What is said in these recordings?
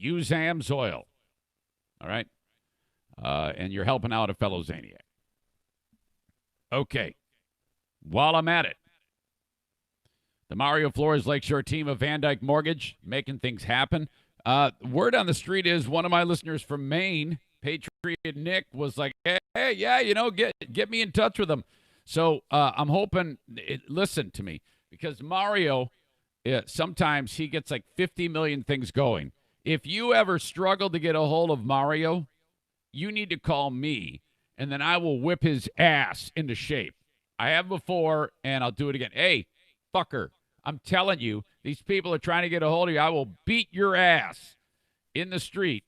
Uzam's Oil. All right? And you're helping out a fellow Zaniac. Okay. While I'm at it, the Mario Flores Lakeshore team of Van Dyke Mortgage making things happen. Word on the street is one of my listeners from Maine, Patriot Nick, was like, hey, yeah, get me in touch with them. So I'm hoping, listen to me, because Mario, sometimes he gets like 50 million things going. If you ever struggle to get a hold of Mario, you need to call me, and then I will whip his ass into shape. I have before, and I'll do it again. Hey, fucker, I'm telling you, these people are trying to get a hold of you. I will beat your ass in the street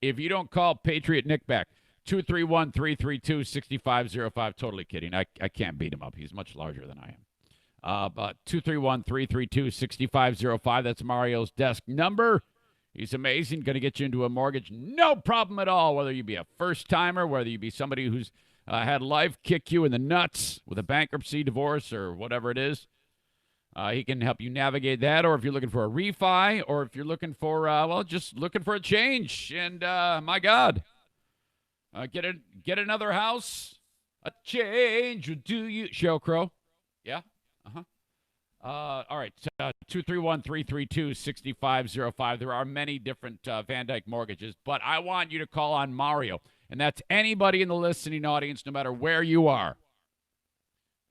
if you don't call Patriot Nick back. 231-332-6505. Totally kidding. I can't beat him up. He's much larger than I am. But 231-332-6505. That's Mario's desk number. He's amazing. Going to get you into a mortgage. No problem at all, whether you be a first-timer, whether you be somebody who's had life kick you in the nuts with a bankruptcy, divorce, or whatever it is. He can help you navigate that, or if you're looking for a refi, or if you're looking for, just looking for a change. And, my God, get another house. A change will do you. Sheryl Crow. Yeah? Uh-huh. All right, 231-332-6505. There are many different Van Dyke mortgages, but I want you to call on Mario, and that's anybody in the listening audience, no matter where you are.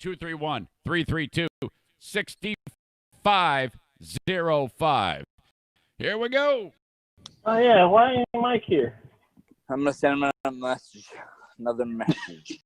231-332-6505. Here we go. Oh, yeah, why ain't Mike here? I'm going to send him a message, another message.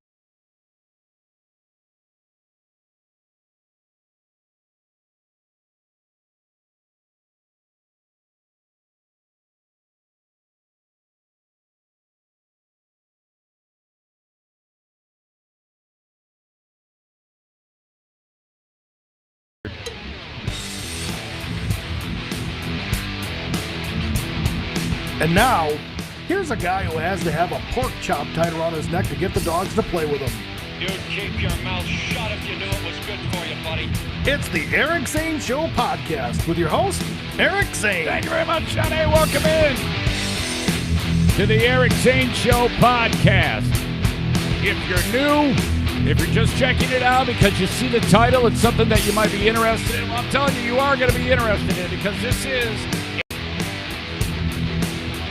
And now, here's a guy who has to have a pork chop tied around his neck to get the dogs to play with him. Dude, keep your mouth shut if you knew it was good for you, buddy. It's the Eric Zane Show podcast with your host, Eric Zane. Thank you very much, Johnny. Welcome in to the Eric Zane Show podcast. If you're new, if you're just checking it out because you see the title, it's something that you might be interested in. Well, I'm telling you, you are going to be interested in it because this is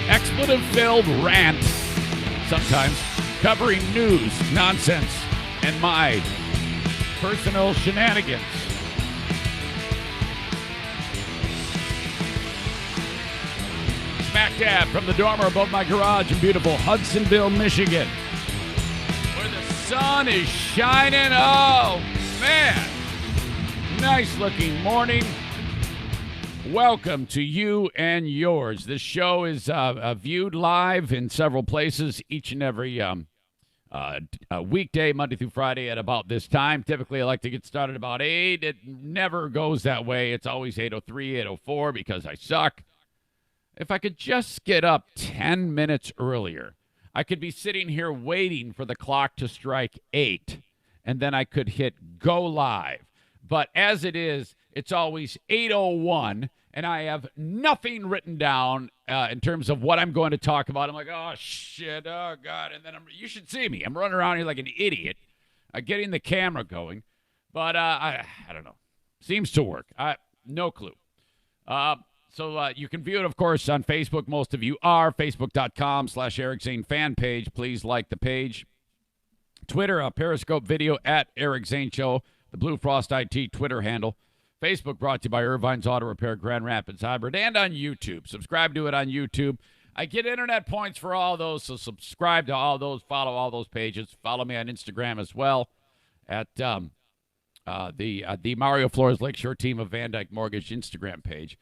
expletive-filled rant, sometimes covering news, nonsense, and my personal shenanigans. Smack dab from the dormer above my garage in beautiful Hudsonville, Michigan, where the sun is shining. Oh, man. Nice-looking morning. Welcome to you and yours. This show is viewed live in several places each and every weekday, Monday through Friday at about this time. Typically, I like to get started about 8. It never goes that way. It's always 8:03, 8:04 because I suck. If I could just get up 10 minutes earlier, I could be sitting here waiting for the clock to strike 8, and then I could hit go live. But as it is, it's always 8:01, and I have nothing written down in terms of what I'm going to talk about. I'm like, oh, shit, oh, God. And then you should see me. I'm running around here like an idiot, getting the camera going. But I don't know. Seems to work. No clue. So you can view it, of course, on Facebook. Most of you are. Facebook.com/Eric Zane fan page. Please like the page. Twitter, Periscope video at Eric Zane Show. The Blue Frost IT Twitter handle. Facebook brought to you by Irvine's Auto Repair, Grand Rapids Hybrid, and on YouTube. Subscribe to it on YouTube. I get internet points for all those, so subscribe to all those, follow all those pages. Follow me on Instagram as well at the Mario Flores Lakeshore team of Van Dyke Mortgage Instagram page.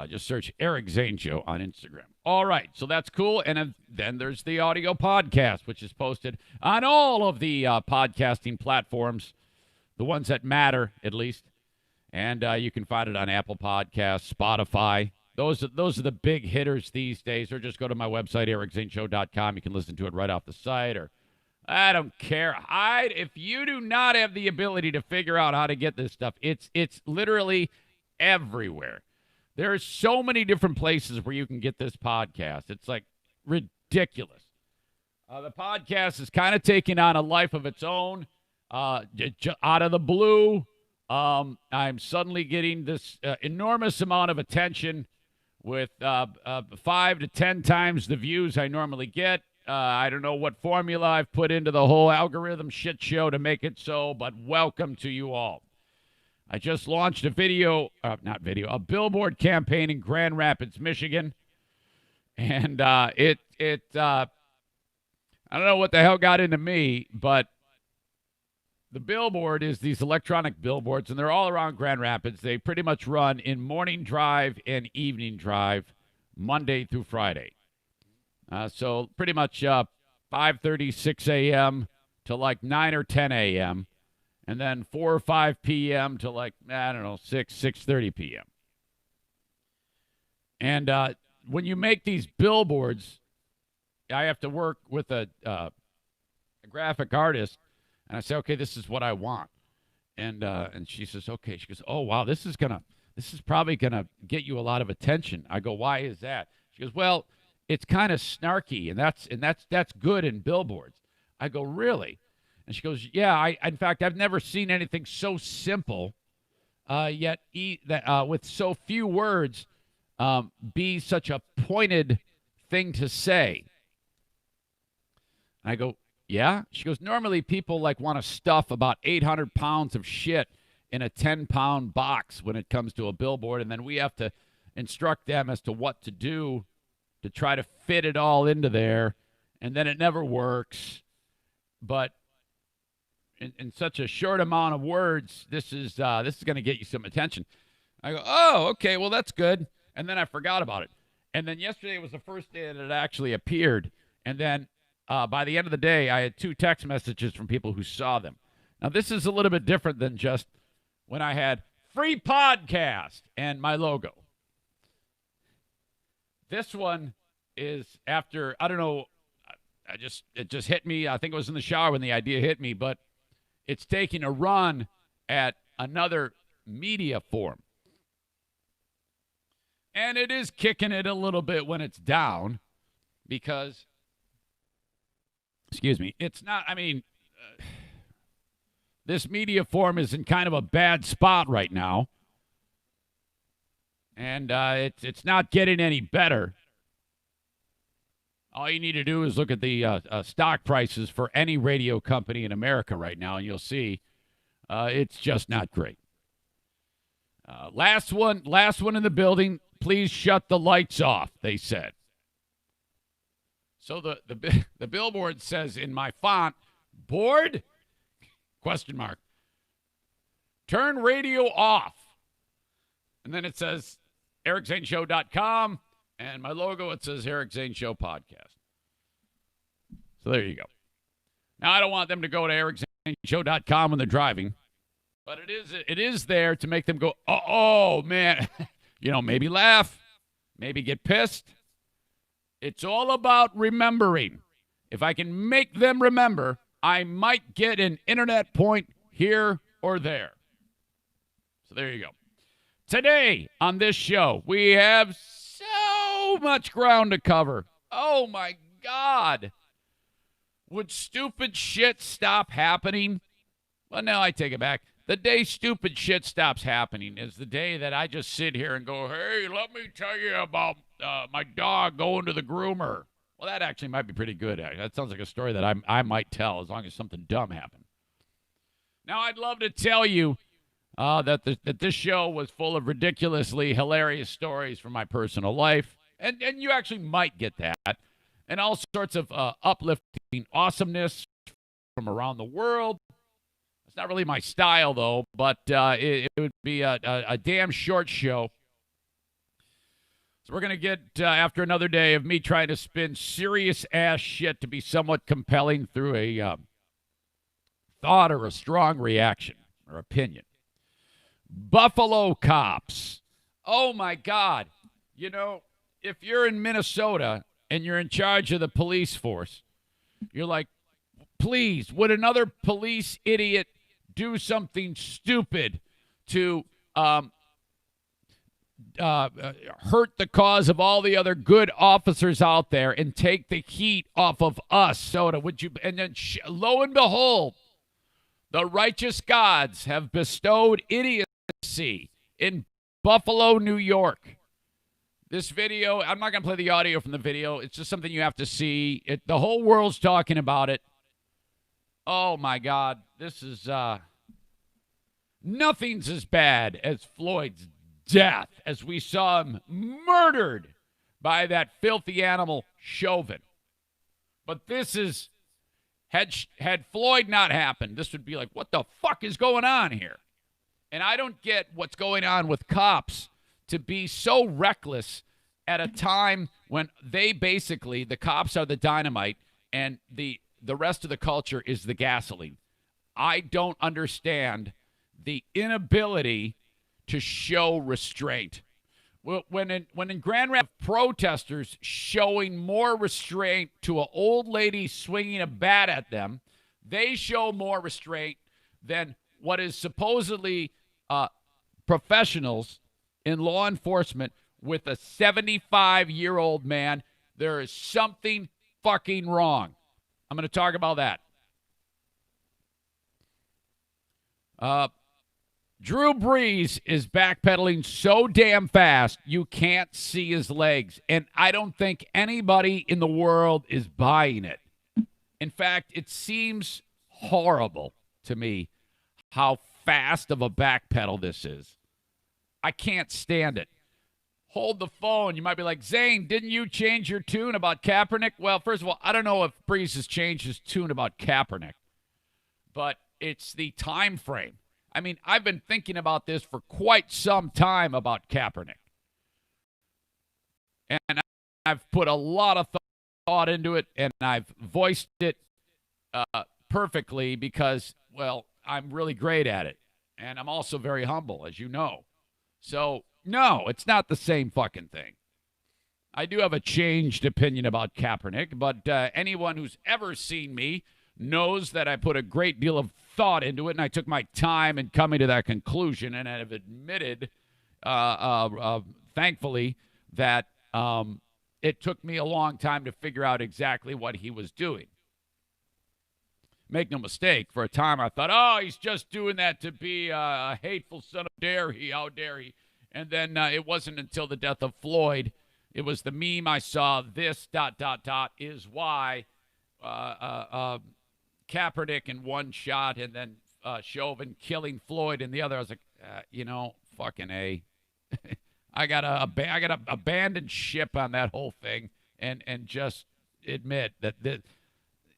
Just search Eric Zane Show on Instagram. All right, so that's cool. And then there's the audio podcast, which is posted on all of the podcasting platforms, the ones that matter, at least. And you can find it on Apple Podcasts, Spotify. Those are the big hitters these days. Or just go to my website, ericzaneshow.com. You can listen to it right off the site. Or I don't care. If you do not have the ability to figure out how to get this stuff, it's literally everywhere. There are so many different places where you can get this podcast. It's like ridiculous. The podcast is kind of taking on a life of its own. Out of the blue, I'm suddenly getting this enormous amount of attention with 5 to 10 times the views I normally get. I don't know what formula I've put into the whole algorithm shit show to make it so, but welcome to you all. I just launched a billboard campaign in Grand Rapids, Michigan. And I don't know what the hell got into me, but the billboard is these electronic billboards, and they're all around Grand Rapids. They pretty much run in morning drive and evening drive, Monday through Friday. So pretty much 5:30, 6 a.m. to like 9 or 10 a.m., and then 4 or 5 p.m. to like, 6:30 p.m. And when you make these billboards, I have to work with a graphic artist, and I say, okay, this is what I want. And she says, okay. She goes, oh, wow, this is probably gonna get you a lot of attention. I go, why is that? She goes, well, it's kind of snarky, and that's good in billboards. I go, really? And she goes, yeah, in fact, I've never seen anything so simple, yet with so few words, be such a pointed thing to say. And I go, yeah? She goes, normally people want to stuff about 800 pounds of shit in a 10-pound box when it comes to a billboard, and then we have to instruct them as to what to do to try to fit it all into there, and then it never works. But in such a short amount of words, this is going to get you some attention. I go, oh, okay, well, that's good. And then I forgot about it. And then yesterday was the first day that it actually appeared. And then by the end of the day, I had 2 text messages from people who saw them. Now, this is a little bit different than just when I had free podcast and my logo. This one is after, I don't know, it just hit me. I think it was in the shower when the idea hit me, but it's taking a run at another media form. And it is kicking it a little bit when it's down because, it's not, this media form is in kind of a bad spot right now. And it's not getting any better. All you need to do is look at the stock prices for any radio company in America right now, and you'll see it's just not great. Last one in the building. Please shut the lights off, they said. So the billboard says in my font, board? ? Turn radio off. And then it says ericzaneshow.com. And my logo, it says Eric Zane Show Podcast. So there you go. Now, I don't want them to go to ericzaneshow.com when they're driving. But it is there to make them go, oh man. Maybe laugh. Maybe get pissed. It's all about remembering. If I can make them remember, I might get an internet point here or there. So there you go. Today on this show, we have so much ground to cover. Oh, my God. Would stupid shit stop happening? Well, no, I take it back. The day stupid shit stops happening is the day that I just sit here and go, hey, let me tell you about my dog going to the groomer. Well, that actually might be pretty good. That sounds like a story that I might tell as long as something dumb happened. Now, I'd love to tell you that this show was full of ridiculously hilarious stories from my personal life. And you actually might get that. And all sorts of uplifting awesomeness from around the world. It's not really my style, though, but it would be a damn short show. So we're going to get, after another day of me trying to spin serious-ass shit to be somewhat compelling through a thought or a strong reaction or opinion. Buffalo cops. Oh, my God. If you're in Minnesota and you're in charge of the police force, you're like, please, would another police idiot do something stupid to hurt the cause of all the other good officers out there and take the heat off of us, Soda? Would you? And then, lo and behold, the righteous gods have bestowed idiocy in Buffalo, New York. This video, I'm not going to play the audio from the video. It's just something you have to see. The whole world's talking about it. Oh, my God. This is, nothing's as bad as Floyd's death as we saw him murdered by that filthy animal, Chauvin. But this is, had Floyd not happened, this would be like, what the fuck is going on here? And I don't get what's going on with cops to be so reckless at a time when they basically, the cops are the dynamite and the rest of the culture is the gasoline. I don't understand the inability to show restraint. When in Grand Rapids, protesters showing more restraint to an old lady swinging a bat at them, they show more restraint than what is supposedly professionals in law enforcement with a 75-year-old man. There is something fucking wrong. I'm going to talk about that. Drew Brees is backpedaling so damn fast you can't see his legs, and I don't think anybody in the world is buying it. In fact, it seems horrible to me how fast of a backpedal this is. I can't stand it. Hold the phone. You might be like, Zane, didn't you change your tune about Kaepernick? Well, first of all, I don't know if Brees has changed his tune about Kaepernick, but it's the time frame. I mean, I've been thinking about this for quite some time about Kaepernick. And I've put a lot of thought into it, and I've voiced it perfectly because, well, I'm really great at it. And I'm also very humble, as you know. So, no, it's not the same fucking thing. I do have a changed opinion about Kaepernick, but anyone who's ever seen me knows that I put a great deal of thought into it, and I took my time in coming to that conclusion, and I've admitted, thankfully, that it took me a long time to figure out exactly what he was doing. Make no mistake, for a time I thought, oh, he's just doing that to be a hateful son of dare he, how dare he. And then it wasn't until the death of Floyd, it was the meme I saw, this ... is why Kaepernick in one shot and then Chauvin killing Floyd in the other. I was like, fucking A. I gotta abandon ship on that whole thing and just admit that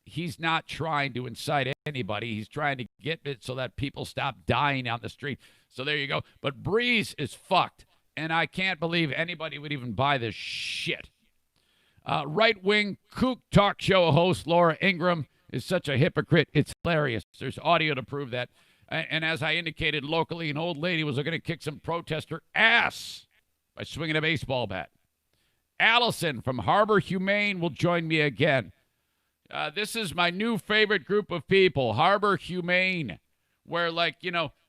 he's not trying to incite anybody. He's trying to get it so that people stop dying on the street. So there you go. But Brees is fucked, and I can't believe anybody would even buy this shit. Right-wing kook talk show host Laura Ingraham is such a hypocrite. It's hilarious. There's audio to prove that. And as I indicated locally, an old lady was going to kick some protester ass by swinging a baseball bat. Allison from Harbor Humane will join me again. This is my new favorite group of people, Harbor Humane, where,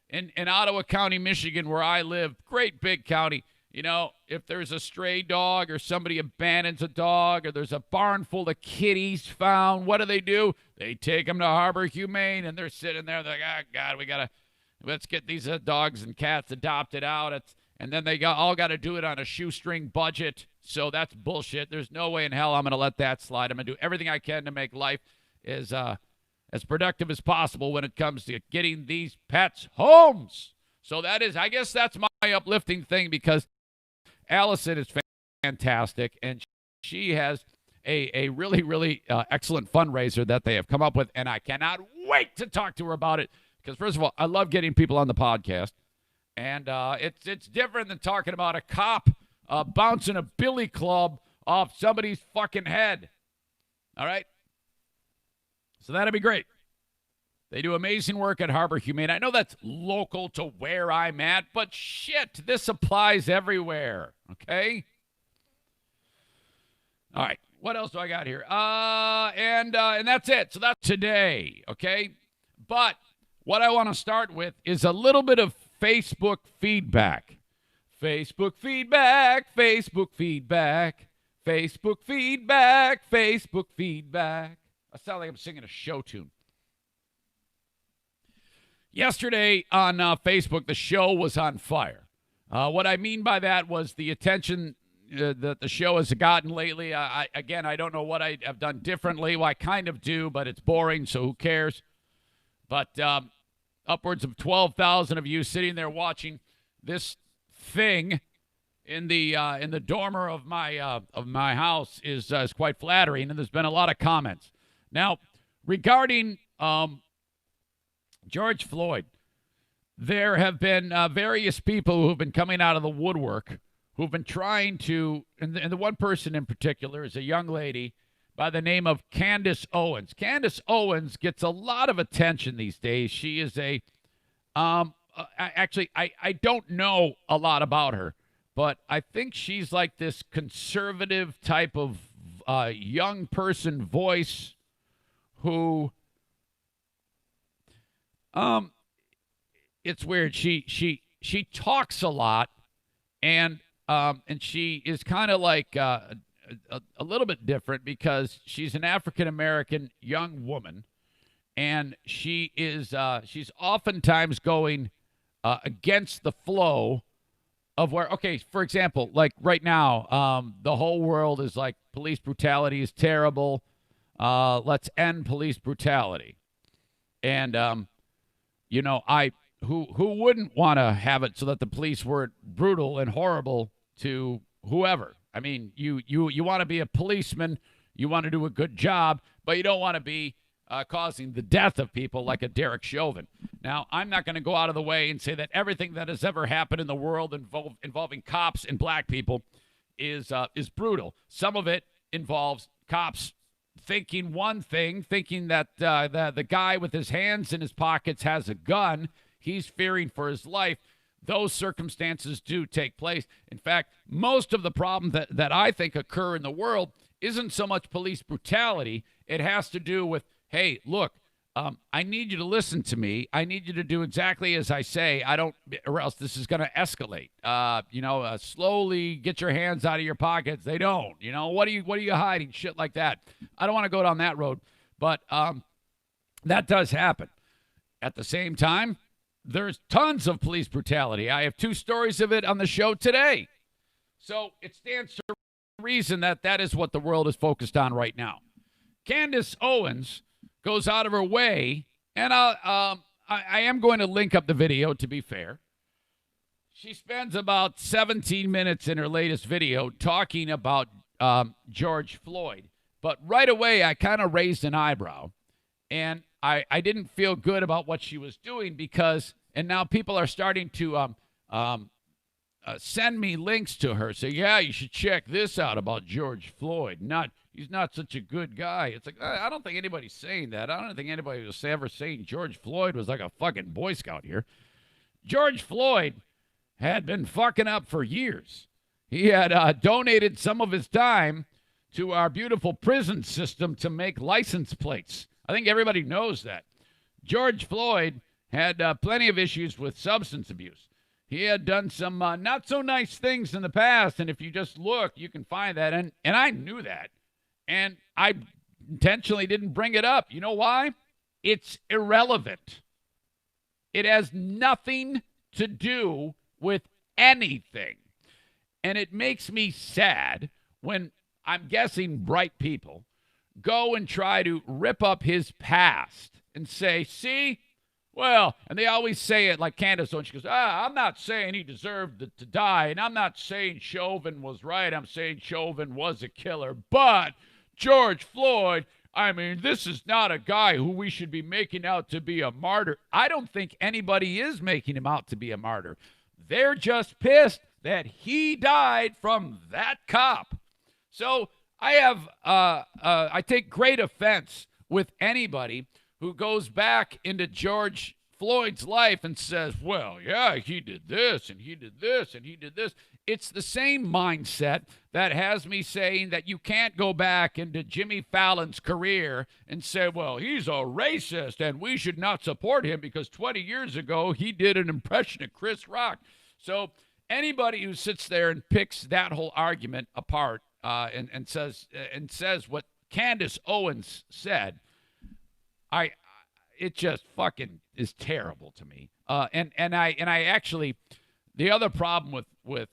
in Ottawa County, Michigan, where I live, great big county, if there's a stray dog or somebody abandons a dog or there's a barn full of kitties found, what do? They take them to Harbor Humane, and they're sitting there, they're like, God, let's get these dogs and cats adopted out. And then they all got to do it on a shoestring budget. So that's bullshit. There's no way in hell I'm going to let that slide. I'm going to do everything I can to make life as productive as possible when it comes to getting these pets homes. So I guess that's my uplifting thing, because Allison is fantastic, and she has a really, really excellent fundraiser that they have come up with, and I cannot wait to talk to her about it, because, first of all, I love getting people on the podcast, and it's different than talking about a cop bouncing a billy club off somebody's fucking head. All right? So that'd be great. They do amazing work at Harbor Humane. I know that's local to where I'm at, but shit, this applies everywhere, okay? All right, what else do I got here? And that's it. So that's today, okay? But what I want to start with is a little bit of Facebook feedback. Facebook feedback, Facebook feedback, Facebook feedback, Facebook feedback. I sound like I'm singing a show tune. Yesterday on Facebook, the show was on fire. What I mean by that was the attention that the show has gotten lately. I don't know what I have done differently. Well, I kind of do, but it's boring, so who cares? But upwards of 12,000 of you sitting there watching this thing in the dormer of my house is quite flattering, and there's been a lot of comments. Now, regarding George Floyd, there have been various people who have been coming out of the woodwork who've been trying to, and the one person in particular is a young lady by the name of Candace Owens. Candace Owens gets a lot of attention these days. She is actually, I don't know a lot about her, but I think she's like this conservative type of young person voice who, it's weird. She talks a lot, and she is kind of like a little bit different because she's an African American young woman, and she's oftentimes going against the flow of where, okay, for example, like right now, the whole world is like police brutality is terrible. Let's end police brutality. And who wouldn't want to have it so that the police weren't brutal and horrible to whoever? I mean, you want to be a policeman, you want to do a good job, but you don't want to be causing the death of people like a Derek Chauvin. Now, I'm not going to go out of the way and say that everything that has ever happened in the world involving cops and black people is brutal. Some of it involves cops thinking one thing, thinking that the guy with his hands in his pockets has a gun. He's fearing for his life. Those circumstances do take place. In fact, most of the problems that I think occur in the world isn't so much police brutality. It has to do with, hey, look, I need you to listen to me. I need you to do exactly as I say. Or else this is going to escalate. Slowly get your hands out of your pockets. They don't. What are you hiding? Shit like that. I don't want to go down that road, but that does happen. At the same time, there's tons of police brutality. I have 2 stories of it on the show today. So it stands to reason that is what the world is focused on right now. Candace Owens goes out of her way, and I am going to link up the video, to be fair. She spends about 17 minutes in her latest video talking about George Floyd. But right away, I kind of raised an eyebrow, and I didn't feel good about what she was doing because, and now people are starting to send me links to her. Say, yeah, you should check this out about George Floyd. He's not such a good guy. It's like, I don't think anybody's saying that. I don't think anybody was ever saying George Floyd was like a fucking Boy Scout here. George Floyd had been fucking up for years. He had donated some of his time to our beautiful prison system to make license plates. I think everybody knows that. George Floyd had plenty of issues with substance abuse. He had done some not so nice things in the past, and if you just look, you can find that. And I knew that, and I intentionally didn't bring it up. You know why? It's irrelevant. It has nothing to do with anything. And it makes me sad when, I'm guessing, bright people go and try to rip up his past and say, see, well, and they always say it like Candace, and she goes, I'm not saying he deserved to die, and I'm not saying Chauvin was right. I'm saying Chauvin was a killer. But George Floyd, I mean, this is not a guy who we should be making out to be a martyr. I don't think anybody is making him out to be a martyr. They're just pissed that he died from that cop. So I take great offense with anybody who goes back into George Floyd's life and says, well, yeah, he did this and he did this and he did this. It's the same mindset that has me saying that you can't go back into Jimmy Fallon's career and say, well, he's a racist and we should not support him because 20 years ago he did an impression of Chris Rock. So anybody who sits there and picks that whole argument apart and says what Candace Owens said, it just fucking is terrible to me. And I actually, the other problem with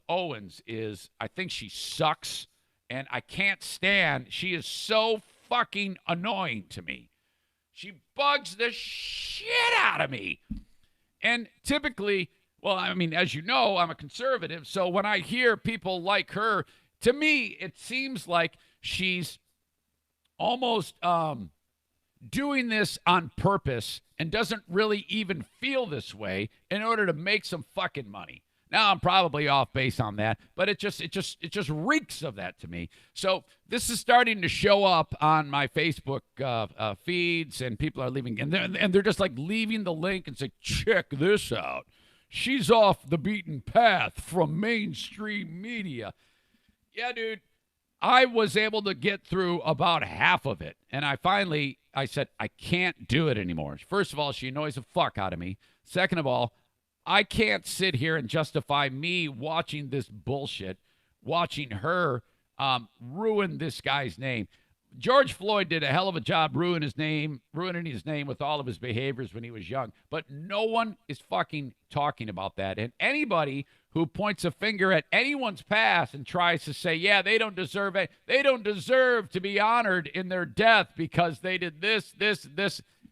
Owens is I think she sucks, and I can't stand. She is so fucking annoying to me. She bugs the shit out of me. And typically, well, I mean, as you know, I'm a conservative, so when I hear people like her, to me, it seems like she's almost doing this on purpose and doesn't really even feel this way in order to make some fucking money. Now, I'm probably off base on that, but it just reeks of that to me. So this is starting to show up on my Facebook feeds, and people are leaving, and they're just like leaving the link and say, check this out. She's off the beaten path from mainstream media. Yeah, dude, I was able to get through about half of it, and I said, I can't do it anymore. First of all, she annoys the fuck out of me. Second of all, I can't sit here and justify me watching this bullshit, watching her ruin this guy's name. George Floyd did a hell of a job ruining his name with all of his behaviors when he was young, but no one is fucking talking about that. And anybody who points a finger at anyone's past and tries to say, yeah, they don't deserve to be honored in their death because they did this,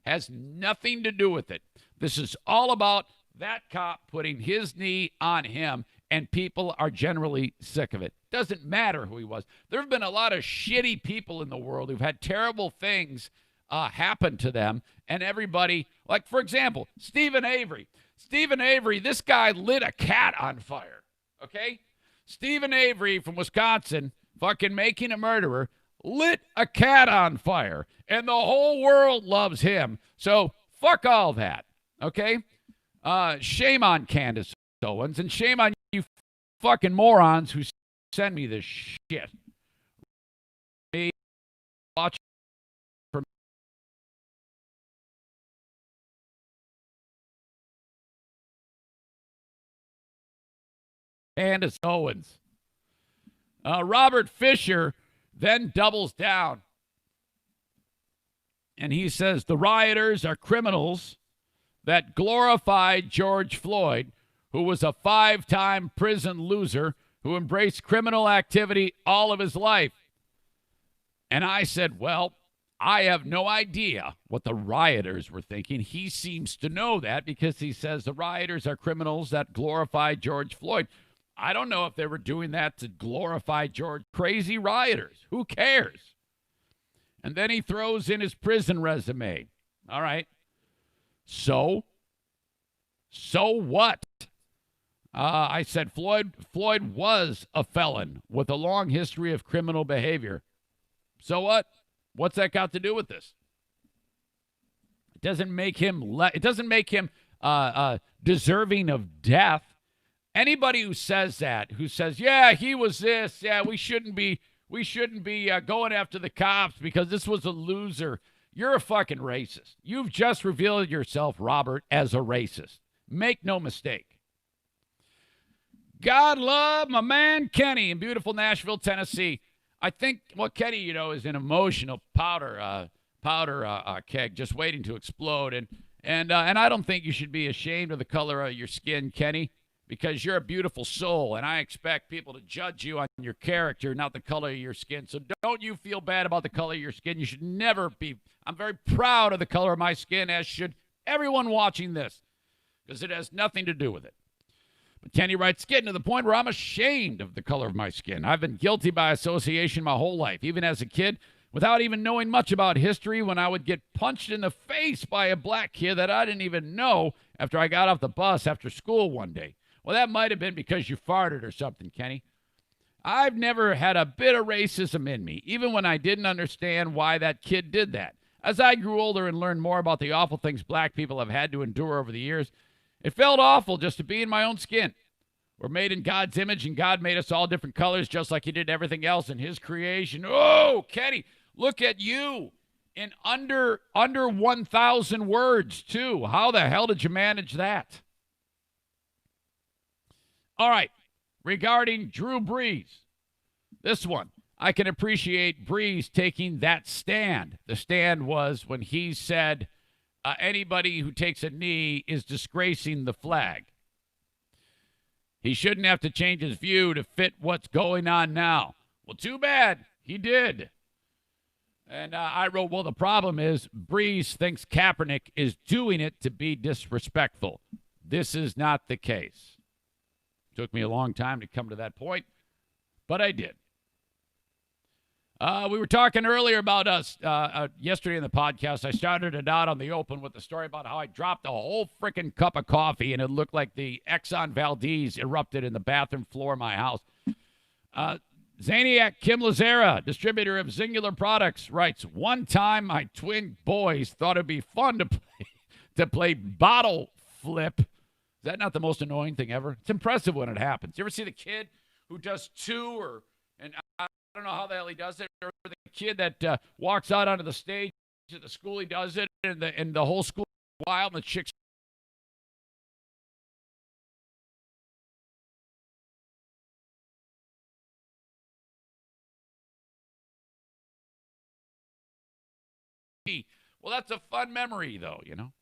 has nothing to do with it. This is all about that cop putting his knee on him, and people are generally sick of it. Doesn't matter who he was. There have been a lot of shitty people in the world who've had terrible things happen to them, and everybody, like, for example, Stephen Avery. Stephen Avery, this guy lit a cat on fire, okay? Stephen Avery from Wisconsin, fucking making a murderer, lit a cat on fire, and the whole world loves him. So fuck all that, okay? Shame on Candace Owens, and shame on you fucking morons who send me this shit. Watch for Candace Owens. Robert Fisher then doubles down, and he says the rioters are criminals that glorified George Floyd, who was a 5-time prison loser who embraced criminal activity all of his life. And I said, well, I have no idea what the rioters were thinking. He seems to know that because he says the rioters are criminals that glorify George Floyd. I don't know if they were doing that to glorify George. Crazy rioters. Who cares? And then he throws in his prison resume. All right. So what? I said Floyd was a felon with a long history of criminal behavior. So what? What's that got to do with this? It doesn't make him deserving of death. Anybody who says that, who says, yeah, he was this, yeah, we shouldn't be going after the cops because this was a loser. You're a fucking racist. You've just revealed yourself, Robert, as a racist. Make no mistake. God love my man Kenny in beautiful Nashville, Tennessee. I think, well, Kenny, is an emotional powder keg just waiting to explode. And I don't think you should be ashamed of the color of your skin, Kenny, because you're a beautiful soul, and I expect people to judge you on your character, not the color of your skin. So don't you feel bad about the color of your skin. You should never be. I'm very proud of the color of my skin, as should everyone watching this, because it has nothing to do with it. But Kenny writes, getting to the point where I'm ashamed of the color of my skin. I've been guilty by association my whole life, even as a kid, without even knowing much about history, when I would get punched in the face by a black kid that I didn't even know after I got off the bus after school one day. Well, that might have been because you farted or something, Kenny. I've never had a bit of racism in me, even when I didn't understand why that kid did that. As I grew older and learned more about the awful things black people have had to endure over the years, it felt awful just to be in my own skin. We're made in God's image, and God made us all different colors just like he did everything else in his creation. Oh, Kenny, look at you in under 1,000 words, too. How the hell did you manage that? All right. Regarding Drew Brees, this one, I can appreciate Brees taking that stand. The stand was when he said anybody who takes a knee is disgracing the flag. He shouldn't have to change his view to fit what's going on now. Well, too bad. He did. And I wrote, well, the problem is Brees thinks Kaepernick is doing it to be disrespectful. This is not the case. Took me a long time to come to that point, but I did. We were talking earlier about us yesterday in the podcast. I started it out on the open with the story about how I dropped a whole freaking cup of coffee and it looked like the Exxon Valdez erupted in the bathroom floor of my house. Zaniac Kim Lazera, distributor of Singular Products, writes, one time my twin boys thought it'd be fun to play bottle flip. Is that not the most annoying thing ever? It's impressive when it happens. You ever see the kid who does two and I don't know how the hell he does it, or the kid that walks out onto the stage at the school, he does it, and the whole school is wild, and the chicks. Well, that's a fun memory, though, you know.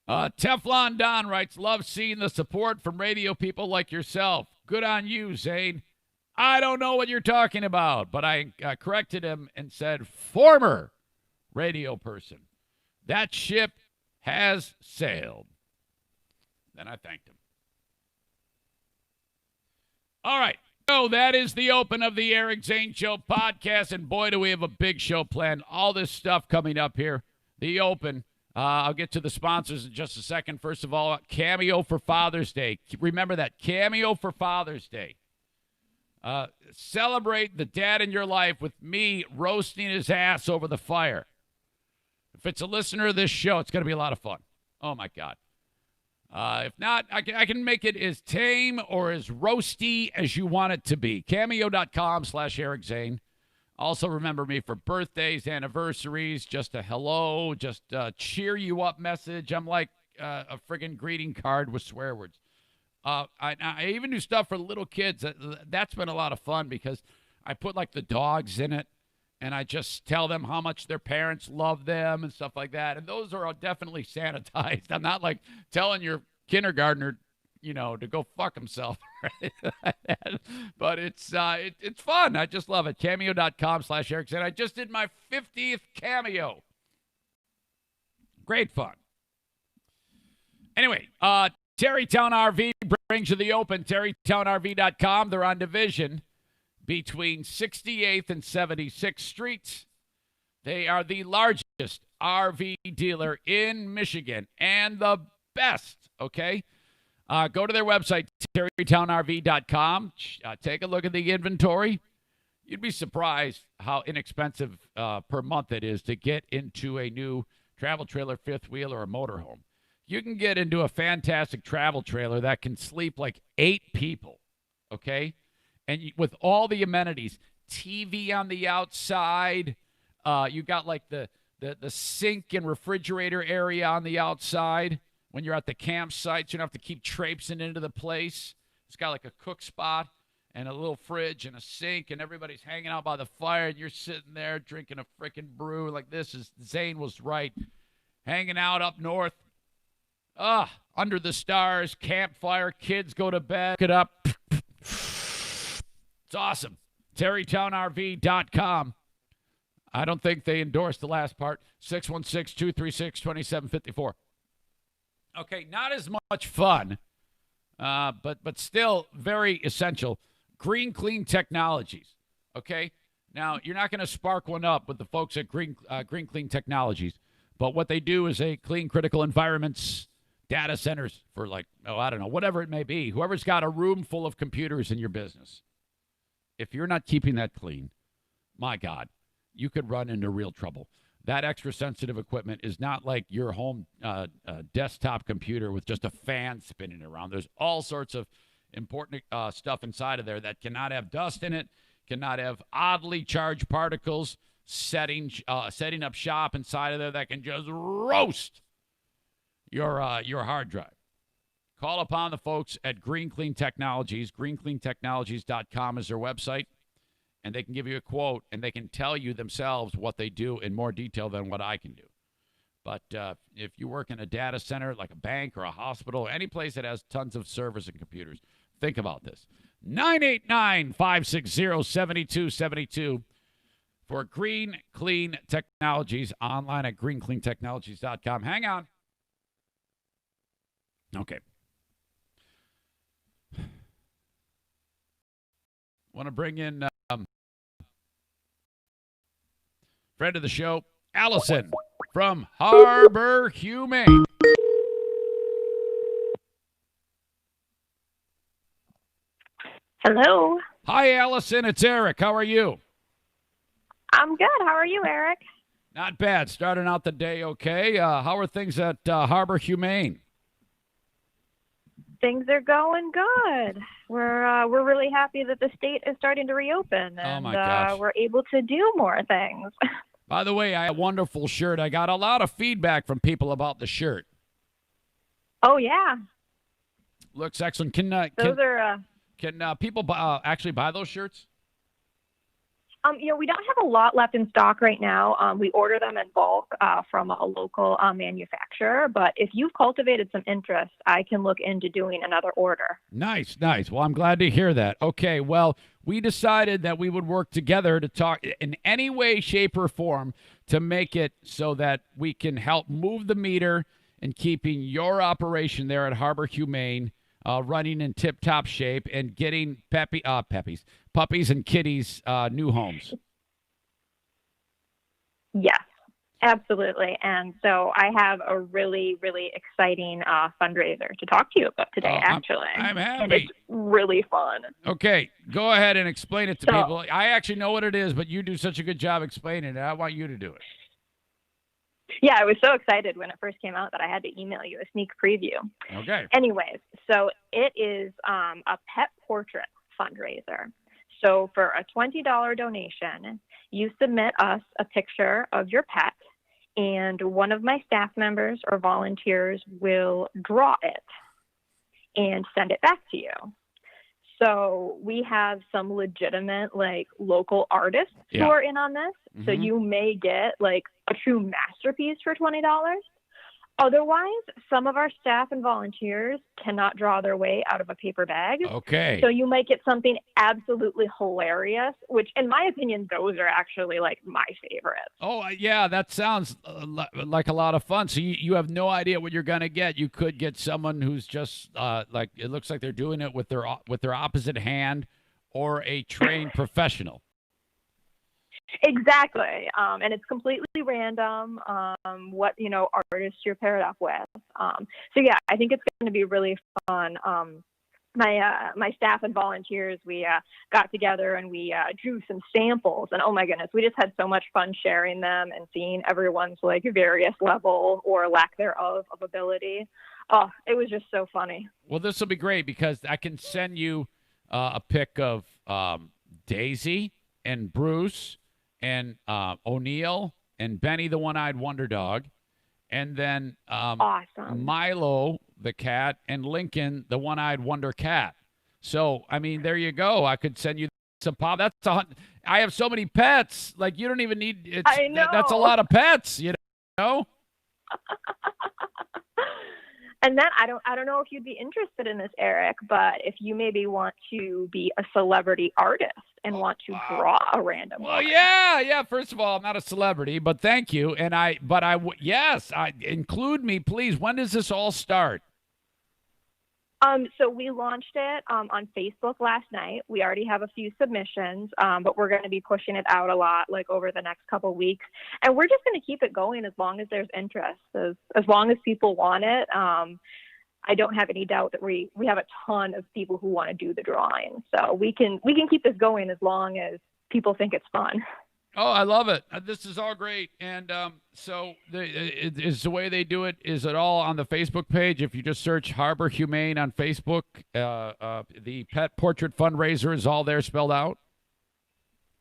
Teflon Don writes, love seeing the support from radio people like yourself. Good on you, Zane. I don't know what you're talking about, but I corrected him and said, former radio person. That ship has sailed. Then I thanked him. All right. So that is the open of the Eric Zane Show podcast, and boy, do we have a big show planned. All this stuff coming up here. The open. I'll get to the sponsors in just a second. First of all, Cameo for Father's Day. Remember that, Cameo for Father's Day. Celebrate the dad in your life with me roasting his ass over the fire. If it's a listener of this show, it's going to be a lot of fun. Oh, my God. If not, I can make it as tame or as roasty as you want it to be. Cameo.com/Eric Zane. Also remember me for birthdays, anniversaries, just a hello, just a cheer you up message. I'm like a friggin' greeting card with swear words. I even do stuff for little kids. That's been a lot of fun because I put like the dogs in it, and I just tell them how much their parents love them and stuff like that. And those are all definitely sanitized. I'm not like telling your kindergartner, you know, to go fuck himself. But it's fun. I just love it. Cameo.com/Eric Zane. I just did my 50th cameo. Great fun. Anyway, Terrytown RV brings you the open. TerrytownRV.com. They're on Division between 68th and 76th Streets. They are the largest RV dealer in Michigan and the best, okay? Go to their website, terrytownrv.com. Take a look at the inventory. You'd be surprised how inexpensive per month it is to get into a new travel trailer, fifth wheel, or a motorhome. You can get into a fantastic travel trailer that can sleep like 8 people, okay? And with all the amenities, TV on the outside, you got like the sink and refrigerator area on the outside. When you're at the campsite, you don't have to keep traipsing into the place. It's got like a cook spot and a little fridge and a sink, and everybody's hanging out by the fire, and you're sitting there drinking a freaking brew. Like this is, Zane was right. Hanging out up north. Under the stars, campfire, kids go to bed. Pick it up. It's awesome. TerrytownRV.com. I don't think they endorsed the last part. 616-236-2754. Okay, not as much fun, but still very essential. Green Clean Technologies. Okay, now you're not going to spark one up with the folks at Green Clean Technologies, but what they do is they clean critical environments, data centers for like, I don't know, whatever it may be. Whoever's got a room full of computers in your business, if you're not keeping that clean, my God, you could run into real trouble. That extra sensitive equipment is not like your home desktop computer with just a fan spinning around. There's all sorts of important stuff inside of there that cannot have dust in it, cannot have oddly charged particles, setting up shop inside of there that can just roast your hard drive. call upon the folks at Green Clean Technologies. GreenCleanTechnologies.com is their website, and they can give you a quote, and they can tell you themselves what they do in more detail than what I can do. But if you work in a data center like a bank or a hospital, any place that has tons of servers and computers, think about this. 989-560-7272 for Green Clean Technologies, online at greencleantechnologies.com. Hang on. Okay. Want to bring in friend of the show, Allison from Harbor Humane. Hello. Hi, Allison. It's Eric. How are you? I'm good. How are you, Eric? Not bad. Starting out the day okay. How are things at Harbor Humane? Things are going good. We're really happy that the state is starting to reopen, and my gosh. we're able to do more things. By the way, I have a wonderful shirt. I got a lot of feedback from people about the shirt. Oh yeah, Looks excellent. Can people actually buy those shirts? we don't have a lot left in stock right now. We order them in bulk from a local manufacturer, but if you've cultivated some interest, I can look into doing another order. Nice. Well, I'm glad to hear that. Okay, well, we decided that we would work together to talk in any way, shape, or form to make it so that we can help move the meter and keeping your operation there at Harbor Humane running in tip-top shape and getting puppies and kitties new homes. Yes, absolutely. And so I have a really, really exciting fundraiser to talk to you about today, actually. I'm happy. And it's really fun. Okay, go ahead and explain it to So- people. I actually know what it is, but you do such a good job explaining it. I want you to do it. Yeah, I was so excited when it first came out that I had to email you a sneak preview. Okay. Anyways, so it is a pet portrait fundraiser. So for a $20 donation, you submit us a picture of your pet, and one of my staff members or volunteers will draw it and send it back to you. So we have some legitimate, local artists who Yeah. are in on this. So Mhm. you may get, a true masterpiece for $20. Otherwise, some of our staff and volunteers cannot draw their way out of a paper bag. Okay. So you might get something absolutely hilarious, which, in my opinion, those are actually, my favorites. Oh, yeah, that sounds like a lot of fun. So you have no idea what you're going to get. You could get someone who's just it looks like they're doing it with their opposite hand, or a trained professional. Exactly. And it's completely random what, artists you're paired up with. So, yeah, I think it's going to be really fun. My staff and volunteers, we got together and we drew some samples. And, oh, my goodness, we just had so much fun sharing them and seeing everyone's, various level or lack thereof of ability. Oh, it was just so funny. Well, this will be great because I can send you a pic of Daisy and Bruce and O'Neill and Benny, the one-eyed wonder dog, and then Awesome. Milo, the cat, and Lincoln, the one-eyed wonder cat. So, I mean, there you go. I could send you some pop. I have so many pets. You don't even need. I know. That's a lot of pets. You know. And then I don't know if you'd be interested in this, Eric, but if you maybe want to be a celebrity artist and want to draw a random Well, one. yeah. First of all, I'm not a celebrity, but thank you. And yes, include me, please. When does this all start? So we launched it on Facebook last night. We already have a few submissions, but we're going to be pushing it out a lot, over the next couple weeks. And we're just going to keep it going as long as there's interest, as long as people want it. I don't have any doubt that we have a ton of people who want to do the drawing. So we can keep this going as long as people think it's fun. Oh, I love it. This is all great. And so is the way they do it, is it all on the Facebook page? If you just search Harbor Humane on Facebook, the Pet Portrait Fundraiser is all there spelled out?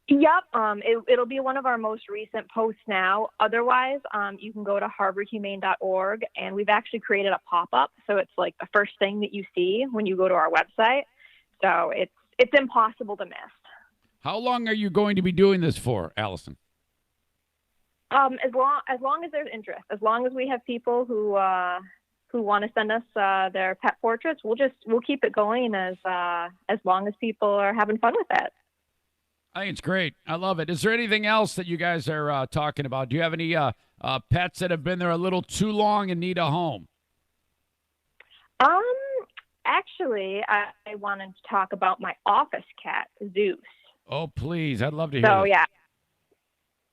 Yep. It'll be one of our most recent posts now. Otherwise, you can go to harborhumane.org, and we've actually created a pop-up, so it's like the first thing that you see when you go to our website. So it's impossible to miss. How long are you going to be doing this for, Allison? As long as there's interest, as long as we have people who want to send us their pet portraits, we'll keep it going as long as people are having fun with it. I think it's great. I love it. Is there anything else that you guys are talking about? Do you have any pets that have been there a little too long and need a home? Actually, I wanted to talk about my office cat, Zeus. Oh, please. I'd love to hear So, this. yeah.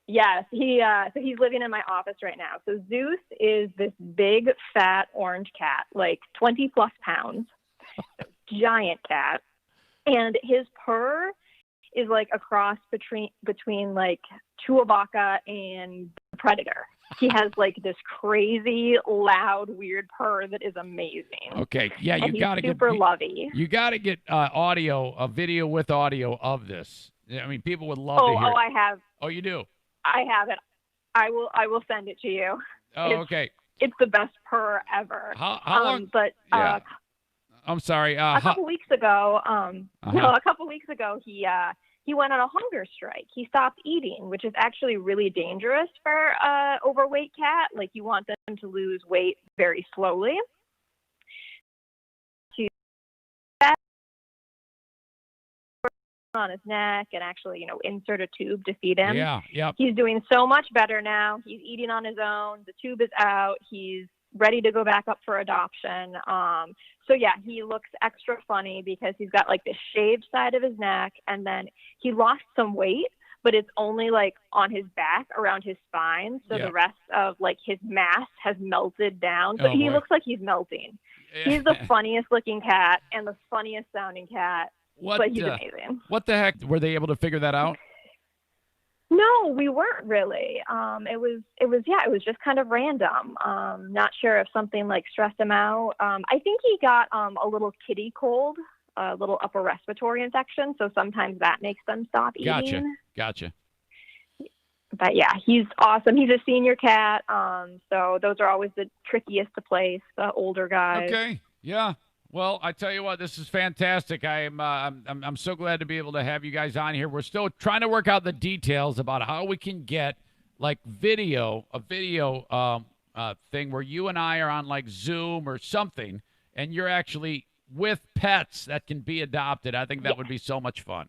Yes, so he's living in my office right now. So Zeus is this big, fat, orange cat, like 20 plus pounds, giant cat. And his purr is like a cross between like Chewbacca and the Predator. He has like this crazy, loud, weird purr that is amazing. Okay, yeah, And you got to he's get super lovey. You got to get a video with audio of this. I mean, people would love to hear. Oh, I have. Oh, you do. I have it. I will send it to you. Oh, okay. It's the best purr ever. How long? But Yeah. I'm sorry. a couple weeks ago, he went on a hunger strike. He stopped eating, which is actually really dangerous for overweight cat. Like, you want them to lose weight very slowly. On his neck and actually, insert a tube to feed him. Yeah, yep. He's doing so much better now. He's eating on his own. The tube is out. He's ready to go back up for adoption. So yeah, he looks extra funny because he's got like the shaved side of his neck, and then he lost some weight, but it's only like on his back around his spine. So the rest of like his mass has melted down. So he looks like he's melting. Yeah. He's the funniest looking cat and the funniest sounding cat. But he's amazing. What the heck? Were they able to figure that out? No, we weren't really. It was just kind of random. Not sure if something like stressed him out. I think he got a little kitty cold, a little upper respiratory infection. So sometimes that makes them stop eating. Gotcha. But yeah, he's awesome. He's a senior cat. So those are always the trickiest to place, the older guys. Okay. Yeah. Well, I tell you what, this is fantastic. I'm so glad to be able to have you guys on here. We're still trying to work out the details about how we can get like a video thing where you and I are on like Zoom or something, and you're actually with pets that can be adopted. I think that would be so much fun.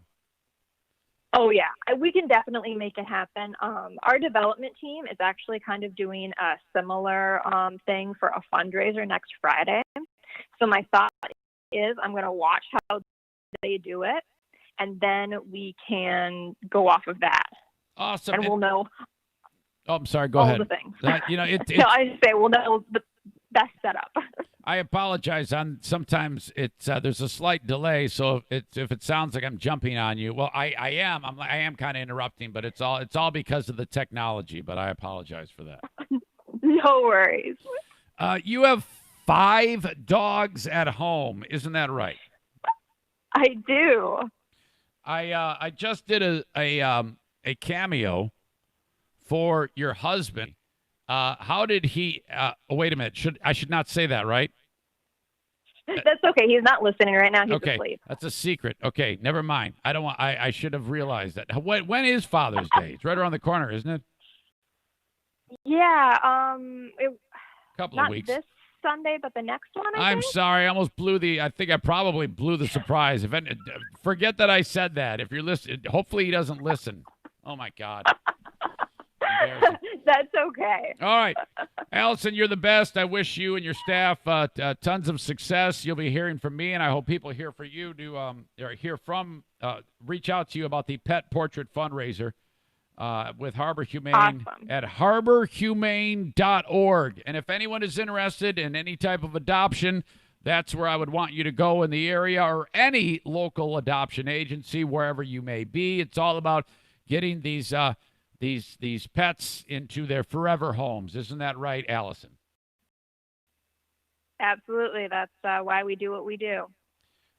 Oh, yeah. We can definitely make it happen. Our development team is actually kind of doing a similar thing for a fundraiser next Friday. So my thought is I'm going to watch how they do it, and then we can go off of that. Awesome. And we'll know. Oh, I'm sorry. Go all ahead. the things. No, I just say we'll know the best setup. I apologize. Sometimes it's there's a slight delay, so if it sounds like I'm jumping on you, well, I am. I am kind of interrupting, but it's all because of the technology. But I apologize for that. No worries. You have 5 dogs at home, isn't that right? I do. I just did a cameo for your husband. How did he? Wait a minute. I should not say that, right? That's okay. He's not listening right now. He's okay. asleep. That's a secret. Okay, never mind. I don't want. I should have realized that. When is Father's Day? It's right around the corner, isn't it? Yeah. Couple of weeks. This Sunday, but the next one. I'm sorry. I almost I think I probably blew the surprise. Forget that I said that. If you're listening, hopefully he doesn't listen. Oh my God. That's okay. All right. Allison, you're the best. I wish you and your staff tons of success. You'll be hearing from me, and I hope people hear from you reach out to you about the Pet Portrait Fundraiser with Harbor Humane at harborhumane.org. And if anyone is interested in any type of adoption, that's where I would want you to go in the area, or any local adoption agency, wherever you may be. It's all about getting these pets into their forever homes. Isn't that right, Allison? Absolutely. That's why we do what we do.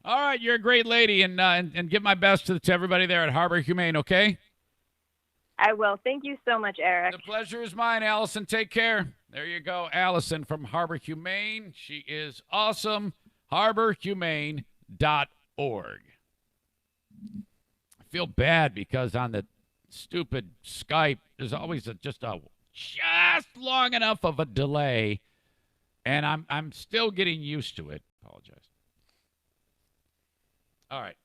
All right, you're a great lady, and give my best to everybody there at Harbor Humane, okay? I will. Thank you so much, Eric. The pleasure is mine, Allison. Take care. There you go, Allison from Harbor Humane. She is awesome. HarborHumane.org. I feel bad because on the stupid Skype, there's always just long enough of a delay, and I'm still getting used to it. Apologize. All right.